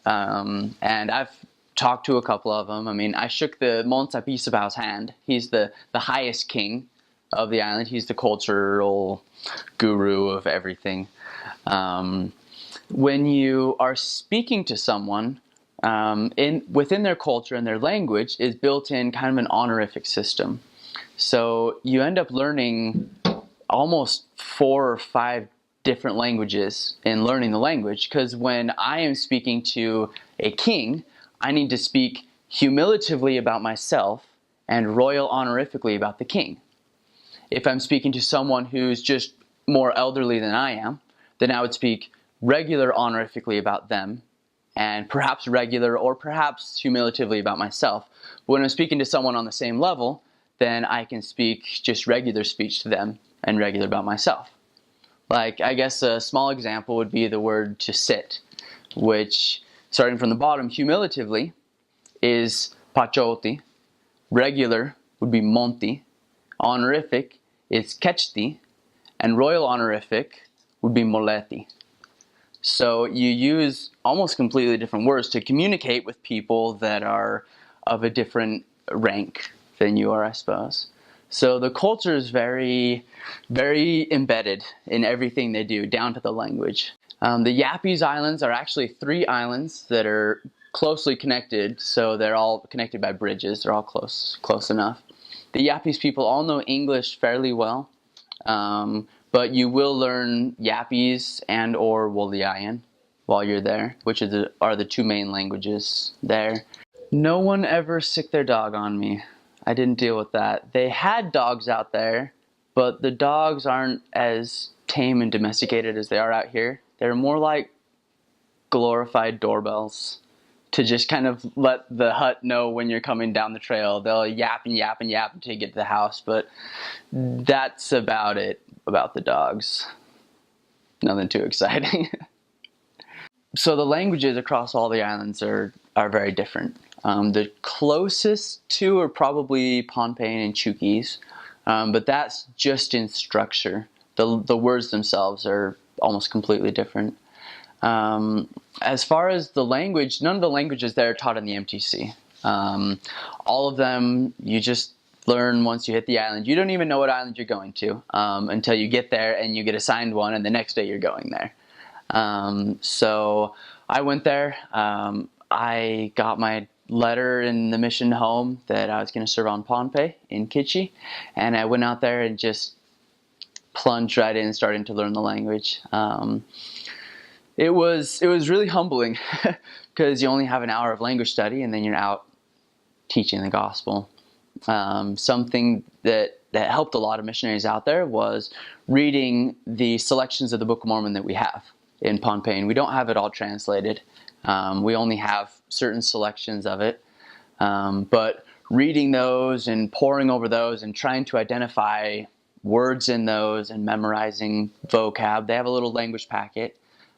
And I've talked to a couple of them. I mean, I shook the Monsapisabao's hand. He's the highest king of the island. He's the cultural guru of everything. When you are speaking to someone, within their culture and their language is built in kind of an honorific system. So you end up learning almost 4 or 5 different languages in learning the language, because when I am speaking to a king, I need to speak humiliatively about myself and royal honorifically about the king. If I'm speaking to someone who's just more elderly than I am, then I would speak regular honorifically about them, and perhaps regular or perhaps humiliatively about myself. But when I'm speaking to someone on the same level, then I can speak just regular speech to them and regular about myself. Like, I guess a small example would be the word to sit, which, starting from the bottom, humiliatively is pachoti, regular would be monti, honorific is kechti, and royal honorific would be moleti. So you use almost completely different words to communicate with people that are of a different rank than you are, I suppose. So the culture is very, very embedded in everything they do, down to the language. The Yapese Islands are actually 3 islands that are closely connected, so they're all connected by bridges. They're all close enough. The Yapese people all know English fairly well, but you will learn Yapese and or Woliayan while you're there, which are the 2 main languages there. No one ever sicked their dog on me. I didn't deal with that. They had dogs out there, but the dogs aren't as tame and domesticated as they are out here. They're more like glorified doorbells to just kind of let the hut know when you're coming down the trail. They'll yap and yap and yap until you get to the house, but that's about it about the dogs. Nothing too exciting. So the languages across all the islands are very different. The closest 2 are probably Pohnpeian and Chuukese, but that's just in structure. The words themselves are almost completely different. As far as the language, none of the languages there are taught in the MTC. All of them you just learn once you hit the island. You don't even know what island you're going to until you get there and you get assigned one, and the next day you're going there. So I went there. I got my letter in the mission home that I was going to serve on Pohnpei in Kitchi, and I went out there and just plunged right in, starting to learn the language. It was really humbling because you only have an hour of language study and then you're out teaching the gospel. Something that helped a lot of missionaries out there was reading the selections of the Book of Mormon that we have in Pohnpeian. We don't have it all translated. We only have certain selections of it. But reading those and poring over those and trying to identify words in those and memorizing vocab. They have a little language packet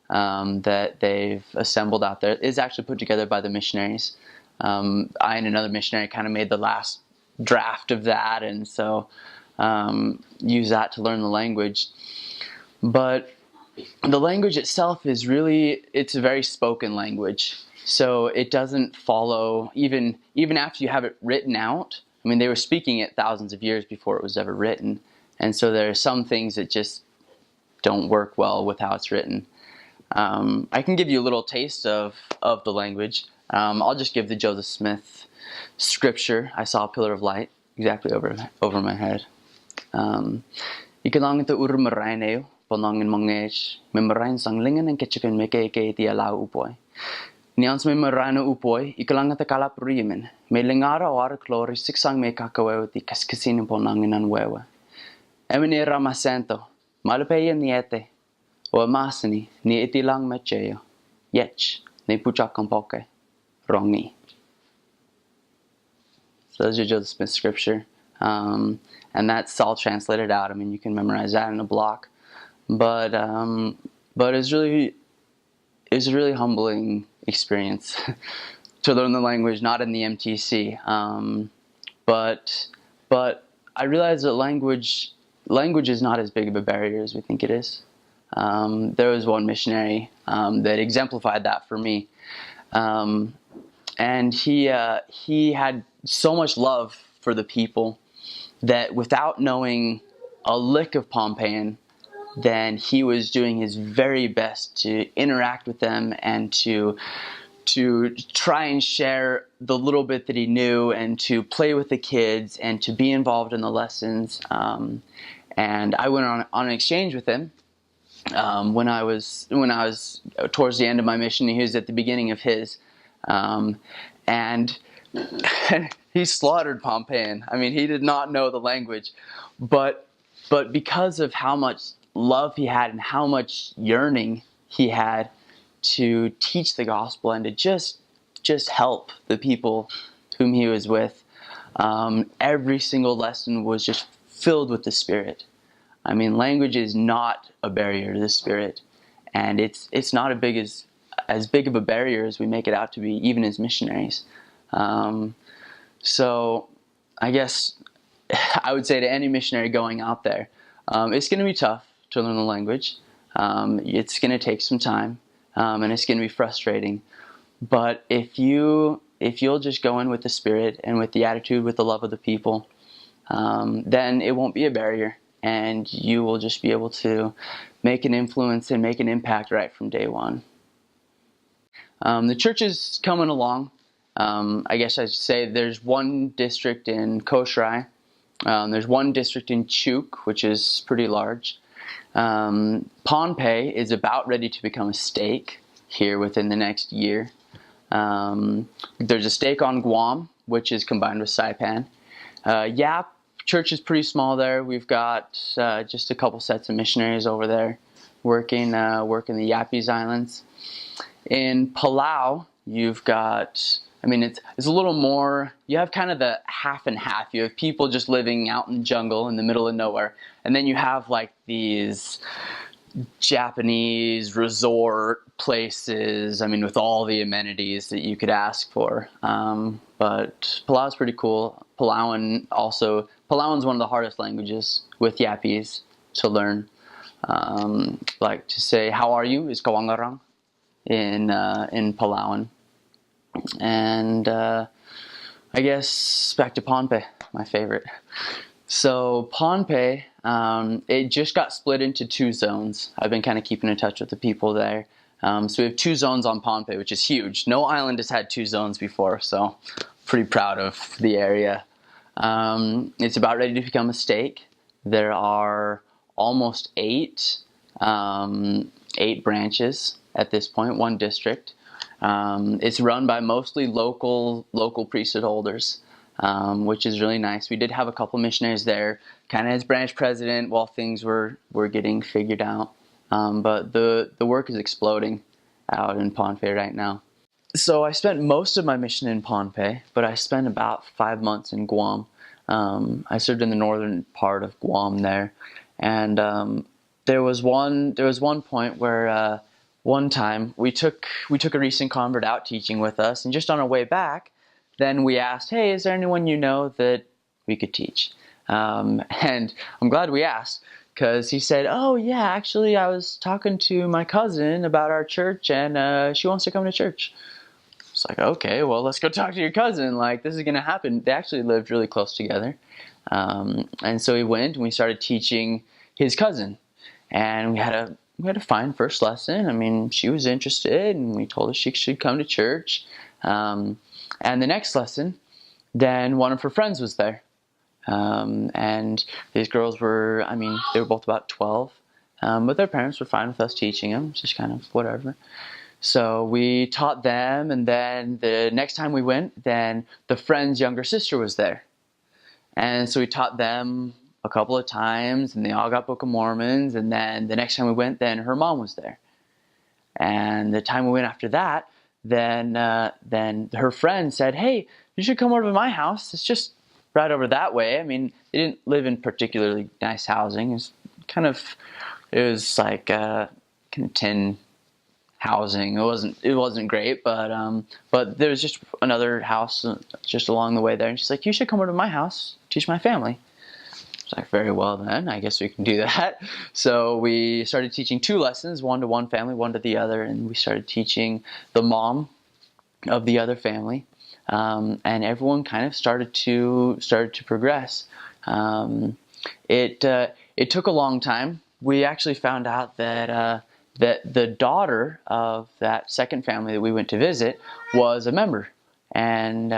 that they've assembled out there. It's actually put together by the missionaries. I and another missionary kind of made the last draft of that, and so use that to learn the language. But the language itself is it's a very spoken language. So it doesn't follow, even after you have it written out. I mean, they were speaking it thousands of years before it was ever written. And so there are some things that just don't work well with how it's written. I can give you a little taste of the language. I'll just give the Joseph Smith scripture. I saw a pillar of light exactly over my head. Ikalang ito urmaraineo, panangin mangej, memarain sanglingen and ketchupin meke ti alau upoy. Nians memarana upoy, ikalang ito kalap rimen, me lingara or klori siksang me kakawew ti kaskasin panangin an wewe. Emine ramasento, malapaya niete, o masani ni itilang mecheo, yech, ne puchakampoke, rongi. So those are Joseph Smith scripture. And that's all translated out. I mean, you can memorize that in a block. But it's a really humbling experience to learn the language, not in the MTC. But I realized that language is not as big of a barrier as we think it is. There was one missionary that exemplified that for me. And he had so much love for the people that without knowing a lick of Pohnpeian, then he was doing his very best to interact with them and to try and share the little bit that he knew and to play with the kids and to be involved in the lessons. And I went on an exchange with him when I was towards the end of my mission. He was at the beginning of his, and he slaughtered Pompeian. I mean, he did not know the language, but because of how much love he had and how much yearning he had to teach the gospel and to just help the people whom he was with, every single lesson was just filled with the Spirit. I mean, language is not a barrier to the Spirit, and it's not as big of a barrier as we make it out to be, even as missionaries. So I guess I would say to any missionary going out there, it's going to be tough to learn the language. It's going to take some time, and it's going to be frustrating. But if you'll just go in with the Spirit and with the attitude, with the love of the people, then it won't be a barrier, and you will just be able to make an influence and make an impact right from day one. The church is coming along. I guess I should say there's one district in Koshrai. There's one district in Chuk, which is pretty large. Pohnpei is about ready to become a stake here within the next year. There's a stake on Guam, which is combined with Saipan. Yap, church is pretty small there. We've got just a couple sets of missionaries over there working the Yapese Islands. In Palau, you've got, I mean, it's a little more, you have kind of the half and half. You have people just living out in the jungle in the middle of nowhere. And then you have like these Japanese resort places, I mean, with all the amenities that you could ask for. But Palau's pretty cool. Palauan's one of the hardest languages with Yapese to learn. Like to say, how are you, is Kawangarang in Palauan. And I guess back to Pohnpei, my favorite. So Pohnpei, it just got split into 2 zones. I've been kind of keeping in touch with the people there. So we have 2 zones on Pohnpei, which is huge. No island has had 2 zones before, so pretty proud of the area. It's about ready to become a stake. There are almost 8 branches at this point, 1 district. It's run by mostly local priesthood holders, which is really nice. We did have a couple missionaries there, kind of as branch president while things were getting figured out. But the work is exploding out in Pohnpei right now. So I spent most of my mission in Pohnpei, but I spent about 5 months in Guam. I served in the northern part of Guam there, and there was one point where one time we took a recent convert out teaching with us, and just on our way back, then we asked, hey, is there anyone you know that we could teach? And I'm glad we asked, because he said, oh yeah, actually I was talking to my cousin about our church, and she wants to come to church. It's like, okay, well, let's go talk to your cousin. Like, this is going to happen. They actually lived really close together. And so we went and we started teaching his cousin. And we had a fine first lesson. I mean, she was interested, and we told her she should come to church. And the next lesson, then one of her friends was there. And these girls were, I mean, they were both about 12. But their parents were fine with us teaching them, just kind of whatever. So we taught them, and then the next time we went, then the friend's younger sister was there. And so we taught them a couple of times, and they all got Book of Mormons, and then the next time we went, then her mom was there. And the time we went after that, then her friend said, hey, you should come over to my house. It's just right over that way. I mean, they didn't live in particularly nice housing. It was like kind of tin housing. It wasn't great, but there was just another house just along the way there, and she's like, you should come over to my house, teach my family. It's like, very well then, I guess we can do that. So we started teaching 2 lessons, one to one family, one to the other, and we started teaching the mom of the other family, and everyone kind of started to progress. It took a long time. we actually found out that the daughter of that second family that we went to visit was a member, and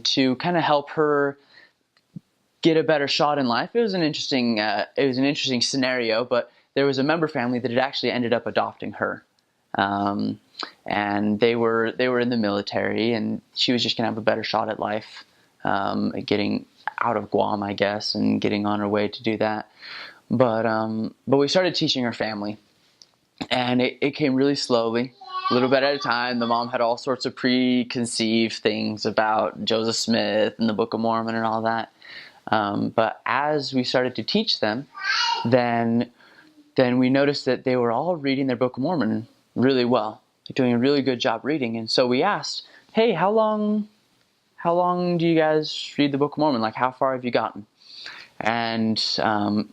to kind of help her get a better shot in life. It was an interesting scenario, but there was a member family that had actually ended up adopting her, and they were in the military, and she was just gonna have a better shot at life, getting out of Guam, I guess, and getting on her way to do that. But we started teaching her family, and it came really slowly, a little bit at a time. The mom had all sorts of preconceived things about Joseph Smith and the Book of Mormon and all that. But as we started to teach them, then we noticed that they were all reading their Book of Mormon really well, doing a really good job reading. And so we asked, hey, how long do you guys read the Book of Mormon? Like, how far have you gotten? And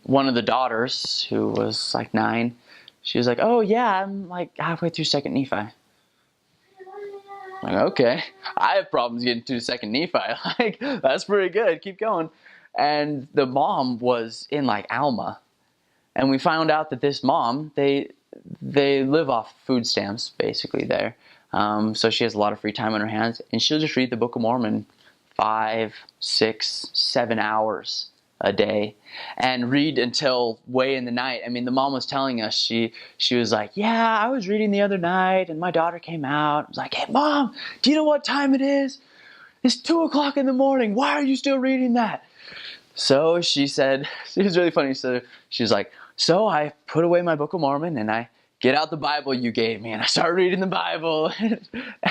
one of the daughters, who was like 9, she was like, oh yeah, I'm like halfway through 2nd Nephi. I'm like, okay, I have problems getting through 2nd Nephi. Like, that's pretty good, keep going. And the mom was in like Alma, and we found out that this mom, they live off food stamps basically there. So she has a lot of free time on her hands, and she'll just read the Book of Mormon 5, 6, 7 hours a day, and read until way in the night. I mean, the mom was telling us, she was like, yeah, I was reading the other night, and my daughter came out. I was like, hey mom, do you know what time it is? It's 2 o'clock in the morning. Why are you still reading that? So she said, it was really funny. So she was like, so I put away my Book of Mormon, and I get out the Bible you gave me, and I start reading the Bible.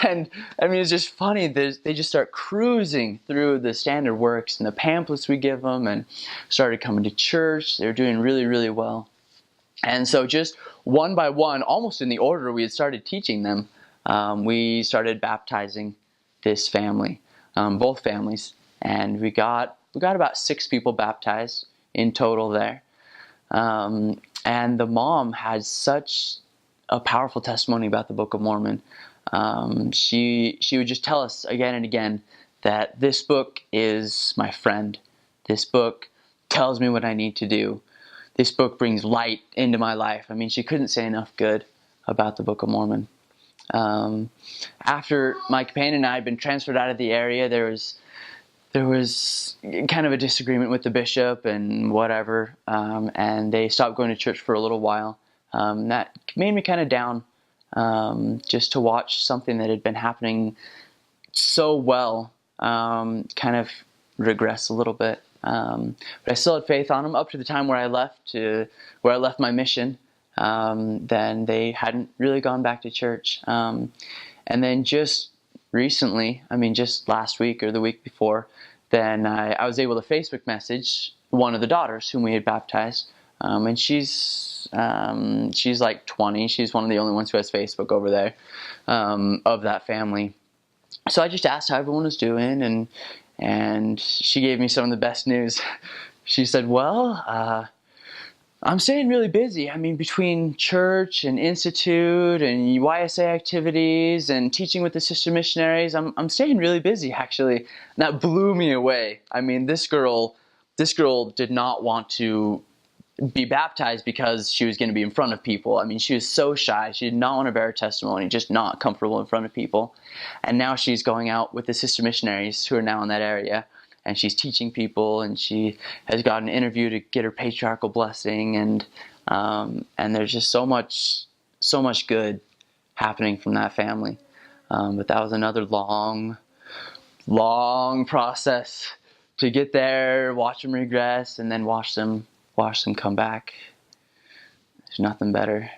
And I mean, it's just funny. They just start cruising through the standard works and the pamphlets we give them, and started coming to church. They're doing really, really well. And so just one by one, almost in the order we had started teaching them, we started baptizing this family, both families. And we got about 6 people baptized in total there. And the mom had such a powerful testimony about the Book of Mormon. She would just tell us again and again that this book is my friend. This book tells me what I need to do. This book brings light into my life. I mean, she couldn't say enough good about the Book of Mormon. After my companion and I had been transferred out of the area, there was kind of a disagreement with the bishop and whatever, and they stopped going to church for a little while. That made me kind of down, just to watch something that had been happening so well kind of regress a little bit. But I still had faith on them up to the time where I left my mission. Then they hadn't really gone back to church. And then just recently, I mean, just last week or the week before, then I was able to Facebook message one of the daughters whom we had baptized. And she's like 20. She's one of the only ones who has Facebook over there, of that family. So I just asked how everyone was doing, and she gave me some of the best news. She said, well, I'm staying really busy. I mean, between church and institute and YSA activities and teaching with the sister missionaries, I'm staying really busy, actually. And that blew me away. I mean, this girl did not want to be baptized because she was going to be in front of people. I mean, she was so shy. She did not want to bear her testimony, just not comfortable in front of people. And now she's going out with the sister missionaries who are now in that area, and she's teaching people, and she has got an interview to get her patriarchal blessing, and there's just so much good happening from that family. But that was another long process to get there, watch them regress, and then watch them come back. There's nothing better.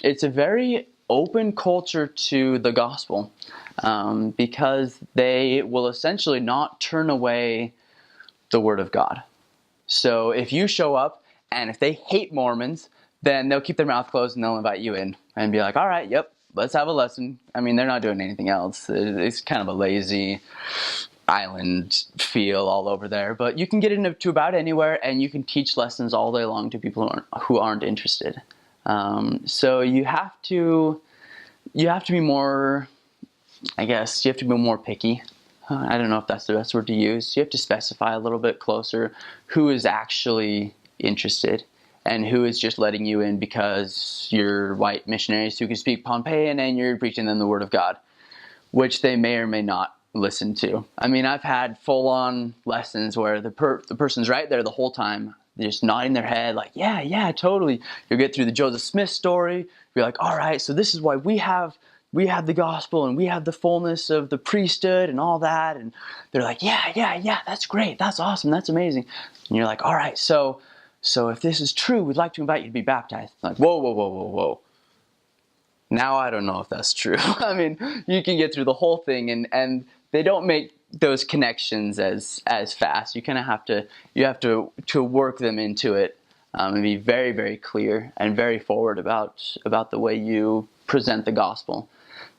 It's a very open culture to the gospel, because they will essentially not turn away the word of God. So if you show up, and if they hate Mormons, then they'll keep their mouth closed and they'll invite you in and be like, all right, yep, let's have a lesson. I mean, they're not doing anything else. It's kind of a lazy island feel all over there, but you can get into about anywhere, and you can teach lessons all day long to people who aren't interested. So you have to be more, I guess, you have to be more picky. I don't know if that's the best word to use. You have to specify a little bit closer who is actually interested, and who is just letting you in because you're white missionaries who can speak Pohnpeian and you're preaching them the Word of God, which they may or may not listen to. I mean, I've had full-on lessons where the person's right there the whole time, just nodding their head like, yeah, totally. You'll get through the Joseph Smith story. You're like, all right, so this is why we have the gospel and we have the fullness of the priesthood and all that. And they're like, yeah, that's great. That's awesome. That's amazing. And you're like, all right, so if this is true, we'd like to invite you to be baptized. Like, whoa. Now I don't know if that's true. I mean, you can get through the whole thing and they don't make those connections as fast. You kind of have to work them into it and be very, very clear and very forward about the way you present the gospel,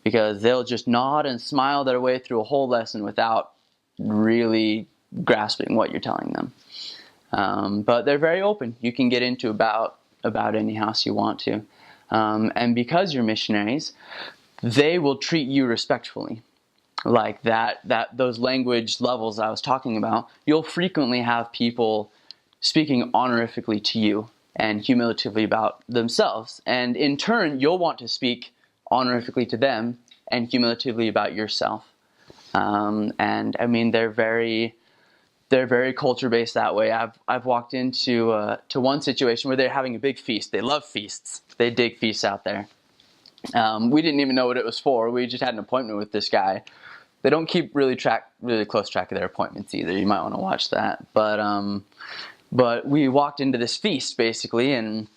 because they'll just nod and smile their way through a whole lesson without really grasping what you're telling them. But they're very open. You can get into about any house you want to. And because you're missionaries, they will treat you respectfully. Like those language levels I was talking about, you'll frequently have people speaking honorifically to you and humiliatively about themselves. And in turn, you'll want to speak honorifically to them and humiliatively about yourself. And I mean, they're very culture-based that way. I've walked into to one situation where they're having a big feast. They love feasts. They dig feasts out there. We didn't even know what it was for. We just had an appointment with this guy. They don't keep really close track of their appointments either. You might want to watch that. But we walked into this feast basically, and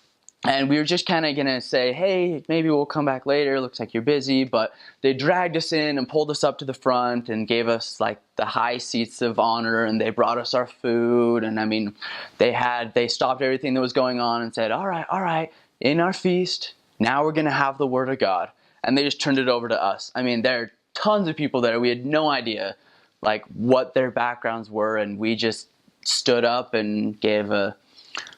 we were just kind of going to say, hey, maybe we'll come back later. Looks like you're busy. But they dragged us in and pulled us up to the front and gave us like the high seats of honor, and they brought us our food. And I mean, they stopped everything that was going on and said, all right, in our feast, now we're going to have the Word of God. And they just turned it over to us. I mean, there are tons of people there. We had no idea like what their backgrounds were, and we just stood up and gave a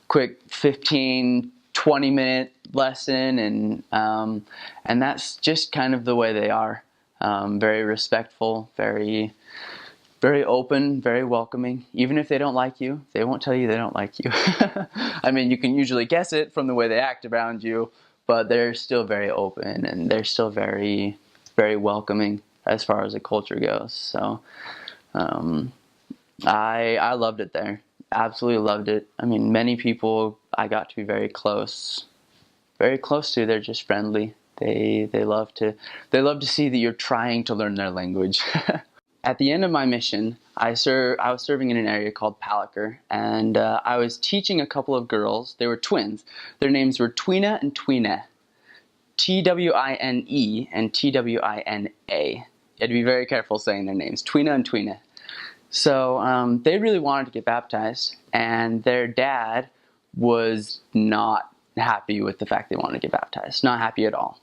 quick 15, 20-minute lesson, and that's just kind of the way they are. Very respectful, very, very open, very welcoming. Even if they don't like you, they won't tell you they don't like you. I mean, you can usually guess it from the way they act around you, but they're still very open and they're still very, very welcoming as far as the culture goes. So I loved it there. Absolutely loved it. I mean, many people I got to be very close to. They're just friendly. They love to see that you're trying to learn their language. At the end of my mission, I was serving in an area called Palaker, and I was teaching a couple of girls. They were twins. Their names were Twina and Twine. Twine and Twina. You had to be very careful saying their names, Twina and Twine. So they really wanted to get baptized, and their dad was not happy with the fact they wanted to get baptized. Not happy at all.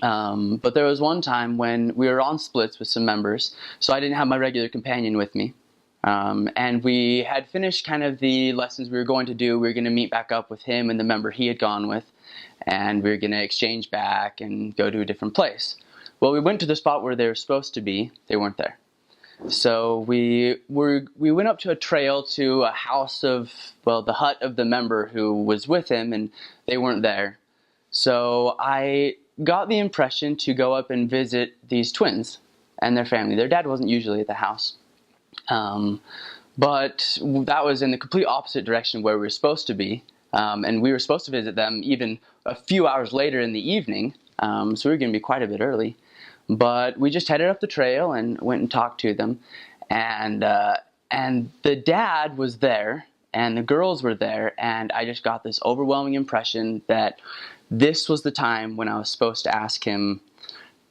But there was one time when we were on splits with some members, so I didn't have my regular companion with me. And we had finished kind of the lessons we were going to do. We were going to meet back up with him and the member he had gone with, and we were going to exchange back and go to a different place. Well, we went to the spot where they were supposed to be. They weren't there. So we went up to a trail to a house of, well, the hut of the member who was with him, and they weren't there. So I got the impression to go up and visit these twins and their family. Their dad wasn't usually at the house. But that was in the complete opposite direction where we were supposed to be. And we were supposed to visit them even a few hours later in the evening. So we were going to be quite a bit early. But we just headed up the trail and went and talked to them. And the dad was there, and the girls were there, and I just got this overwhelming impression that this was the time when I was supposed to ask him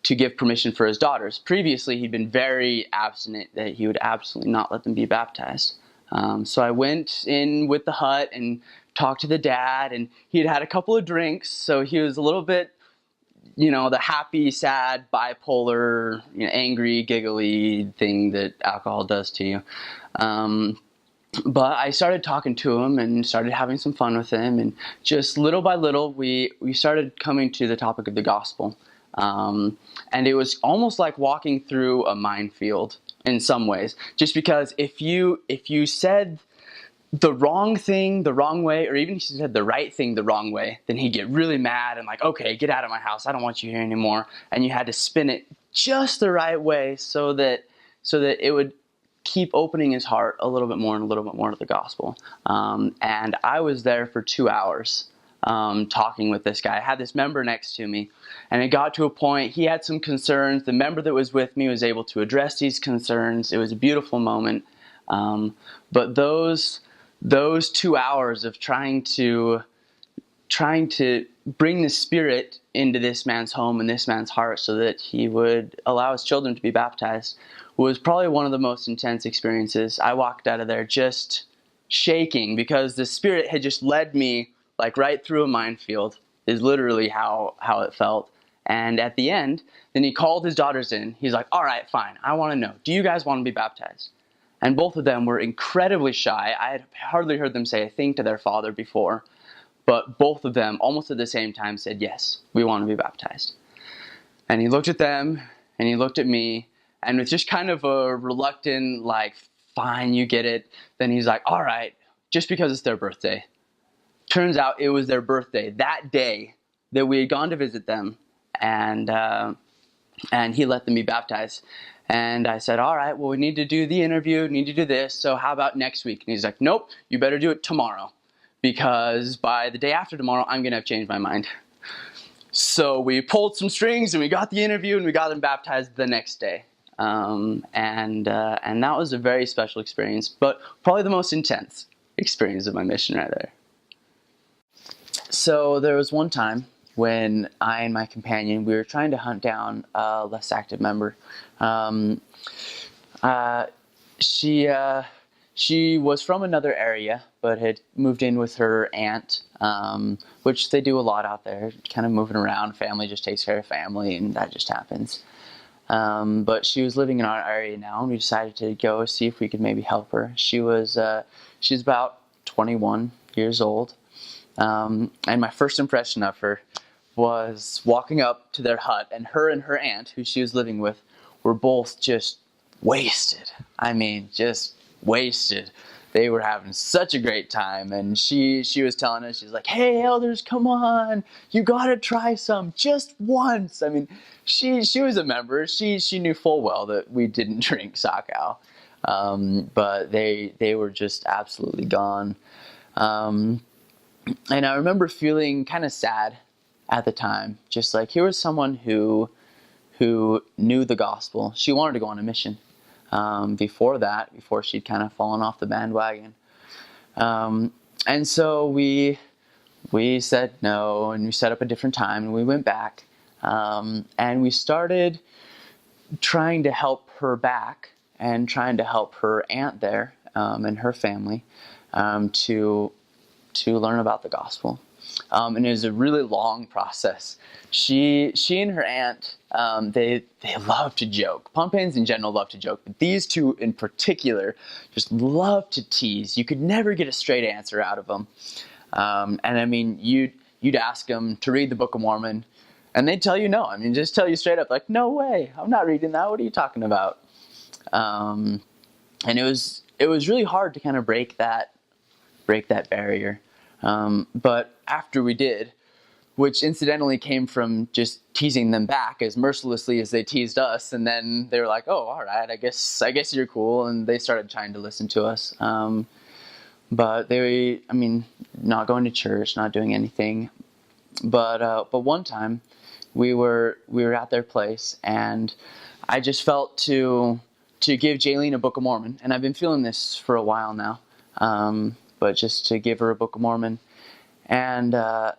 to give permission for his daughters. Previously, he'd been very abstinent, that he would absolutely not let them be baptized. So I went in with the hut and talked to the dad, and he had had a couple of drinks, so he was a little bit, the happy, sad, bipolar, angry, giggly thing that alcohol does to you. But I started talking to him and started having some fun with him, and just little by little, we started coming to the topic of the gospel. And it was almost like walking through a minefield in some ways, just because if you said the wrong thing the wrong way, or even if she said the right thing the wrong way, then he'd get really mad and like, okay, get out of my house. I don't want you here anymore. And you had to spin it just the right way so that it would keep opening his heart a little bit more and a little bit more to the gospel. And I was there for 2 hours talking with this guy. I had this member next to me, and it got to a point, he had some concerns. The member that was with me was able to address these concerns. It was a beautiful moment. But those 2 hours of trying to bring the Spirit into this man's home and this man's heart so that he would allow his children to be baptized was probably one of the most intense experiences. I walked out of there just shaking because the Spirit had just led me like right through a minefield, is literally how it felt. And at the end, then he called his daughters in. He's like, all right, fine. I want to know, do you guys want to be baptized? And both of them were incredibly shy. I had hardly heard them say a thing to their father before. But both of them, almost at the same time, said, yes, we want to be baptized. And he looked at them, and he looked at me, and with just kind of a reluctant, like, fine, you get it. Then he's like, all right, just because it's their birthday. Turns out it was their birthday that day that we had gone to visit them, and he let them be baptized. And I said, all right, well, we need to do the interview, need to do this, so how about next week? And he's like, nope, you better do it tomorrow, because by the day after tomorrow, I'm going to have changed my mind. So we pulled some strings, and we got the interview, and we got them baptized the next day. And that was a very special experience, but probably the most intense experience of my mission right there. So there was one time when I and my companion, we were trying to hunt down a less active member. She was from another area, but had moved in with her aunt, which they do a lot out there, kind of moving around. Family just takes care of family, and that just happens. But she was living in our area now, and we decided to go see if we could maybe help her. She's about 21 years old. And my first impression of her was walking up to their hut, and her aunt, who she was living with, were both just wasted. I mean, just wasted. They were having such a great time, and she was telling us, she's like, hey, elders, come on, you gotta try some, just once. I mean, she was a member. She knew full well that we didn't drink Sakau, but they were just absolutely gone. And I remember feeling kind of sad at the time, just like here was someone who knew the gospel. She wanted to go on a mission. Before she'd kind of fallen off the bandwagon. And so we said no, and we set up a different time, and we went back. And we started trying to help her back and trying to help her aunt there and her family to learn about the gospel. And it was a really long process. She and her aunt, they love to joke. Pompeians in general love to joke, but these two in particular just love to tease. You could never get a straight answer out of them. And I mean, you'd ask them to read the Book of Mormon, and they'd tell you no. I mean, just tell you straight up, like, no way, I'm not reading that. What are you talking about? And it was really hard to kind of break that barrier. But after we did, which incidentally came from just teasing them back as mercilessly as they teased us, and then they were like, oh, all right, I guess you're cool, and they started trying to listen to us. But not going to church, not doing anything. But one time we were at their place, and I just felt to give Jaylene a Book of Mormon, and I've been feeling this for a while now. But just to give her a Book of Mormon. And I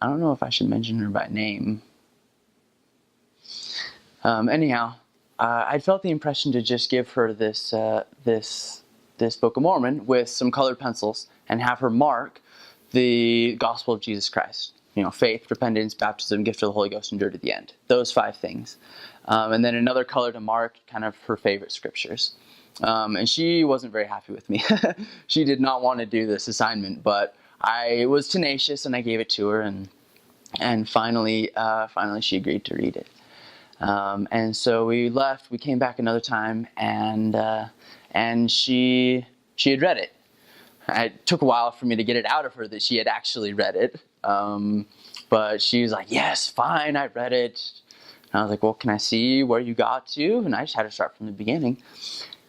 don't know if I should mention her by name. Anyhow, I felt the impression to just give her this Book of Mormon with some colored pencils and have her mark the gospel of Jesus Christ. Faith, repentance, baptism, gift of the Holy Ghost, endured to the end. Those 5 things. And then another color to mark kind of her favorite scriptures. And she wasn't very happy with me. She did not want to do this assignment, but I was tenacious and I gave it to her, and finally she agreed to read it. And so we left. We came back another time, and she had read it. It took a while for me to get it out of her that she had actually read it. But she was like, yes, fine, I read it. And I was like, well, can I see where you got to? And I just had to start from the beginning.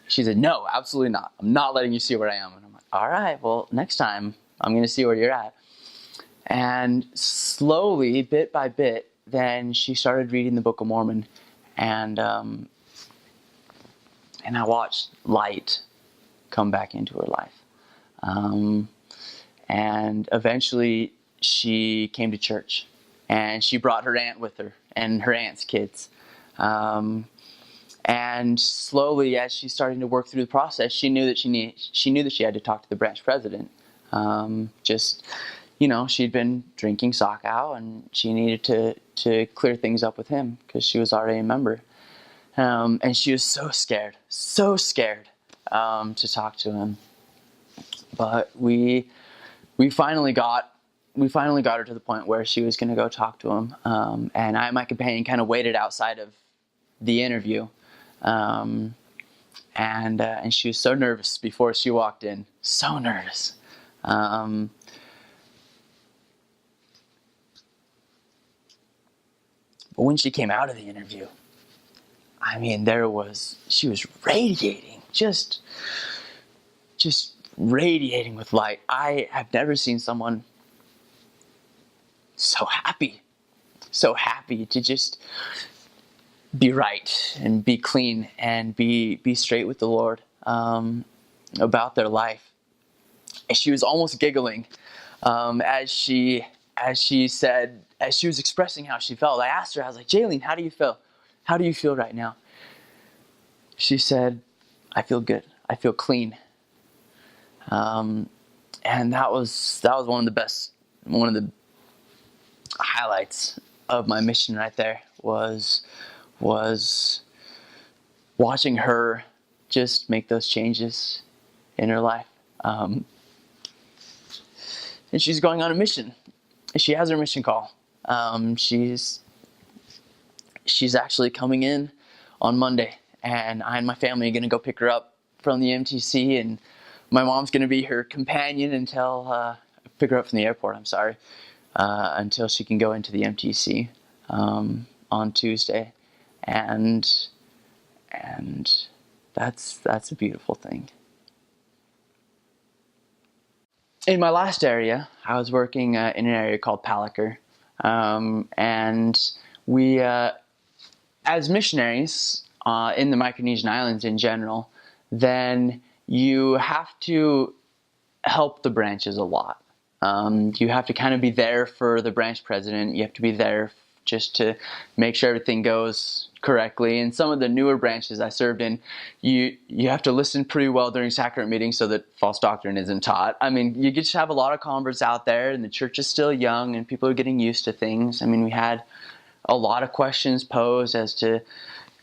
She said, no, absolutely not. I'm not letting you see where I am. And I'm like, all right, well, next time I'm going to see where you're at. And slowly, bit by bit, then she started reading the Book of Mormon. And I watched light come back into her life. And eventually she came to church, and she brought her aunt with her and her aunt's kids. And slowly, as she's starting to work through the process, she knew that she had to talk to the branch president. She'd been drinking Sockhow, and she needed to clear things up with him because she was already a member. And she was so scared to talk to him. But we finally got her to the point where she was going to go talk to him. And I and my companion kind of waited outside of the interview. And she was so nervous before she walked in. So nervous. But when she came out of the interview, I mean, she was radiating, just radiating with light. I have never seen someone so happy to just be right and be clean and be straight with the Lord about their life. And she was almost giggling as she was expressing how she felt. I asked her, I was like, Jaylene, how do you feel? How do you feel right now? She said, I feel good. I feel clean. And that was one of the highlights of my mission right there was watching her just make those changes in her life. And she's going on a mission. She has her mission call. She's actually coming in on Monday, and I and my family are going to go pick her up from the MTC, and my mom's going to be her companion until pick her up from the airport. I'm sorry, until she can go into the MTC on Tuesday, and that's a beautiful thing. In my last area, I was working in an area called Palaker, and we, as missionaries in the Micronesian islands in general, then you have to help the branches a lot. You have to kind of be there for the branch president. You have to be there just to make sure everything goes correctly. And some of the newer branches I served in, you have to listen pretty well during sacrament meetings so that false doctrine isn't taught. I mean, you just have a lot of converts out there, and the church is still young, and people are getting used to things. I mean, we had a lot of questions posed as to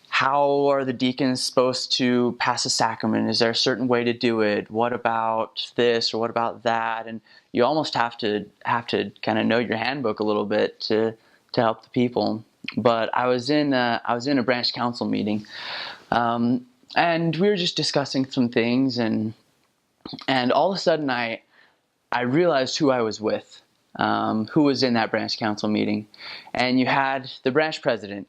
how are the deacons supposed to pass a sacrament? Is there a certain way to do it? What about this or what about that? And you almost have to kind of know your handbook a little bit to help the people. But I was in a branch council meeting, and we were just discussing some things, and all of a sudden I realized who I was with, who was in that branch council meeting. And you had the branch president,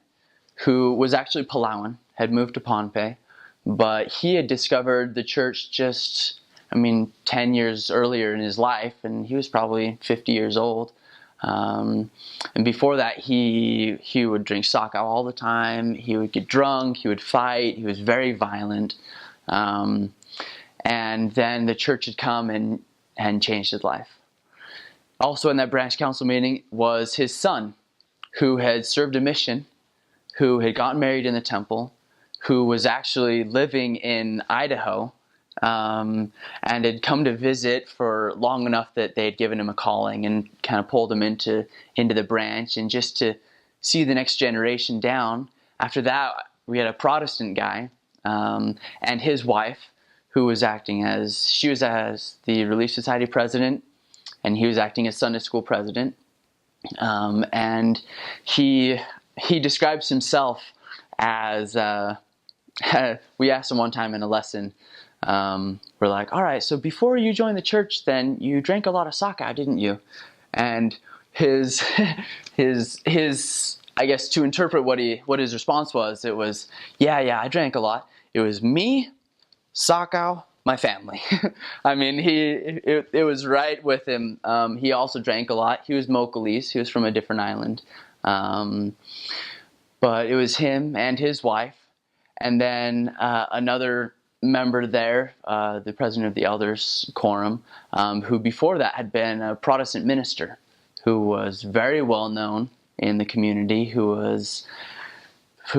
who was actually Palauan, had moved to Pohnpei, but he had discovered the church 10 years earlier in his life, and he was probably 50 years old. And before that, he would drink Sockhow all the time. He would get drunk. He would fight. He was very violent. And then the church had come and changed his life. Also in that branch council meeting was his son, who had served a mission, who had gotten married in the temple, who was actually living in Idaho, and had come to visit for long enough that they had given him a calling and kind of pulled him into the branch, and just to see the next generation down. After that, we had a Protestant guy, and his wife, who was acting as the Relief Society president, and he was acting as Sunday school president. And he describes himself as we asked him one time in a lesson. We're like, all right, so before you joined the church, then you drank a lot of sake, didn't you? And his I guess to interpret what his response was, it was, yeah, I drank a lot. It was me, Sakau, my family. I mean, it was right with him. He also drank a lot. He was Mokalese. He was from a different island. But it was him and his wife. And then another member there, the president of the elders quorum, who before that had been a Protestant minister who was very well known in the community, who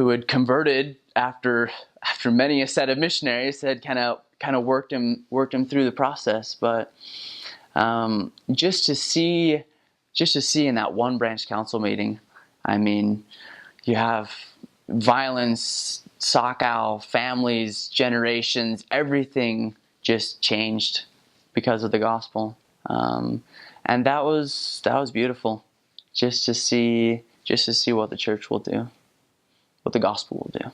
had converted after many a set of missionaries had kind of worked him through the process. But just to see in that one branch council meeting, I mean, you have violence, Sakau, families, generations, everything just changed because of the gospel, and that was beautiful, just to see what the church will do, what the gospel will do.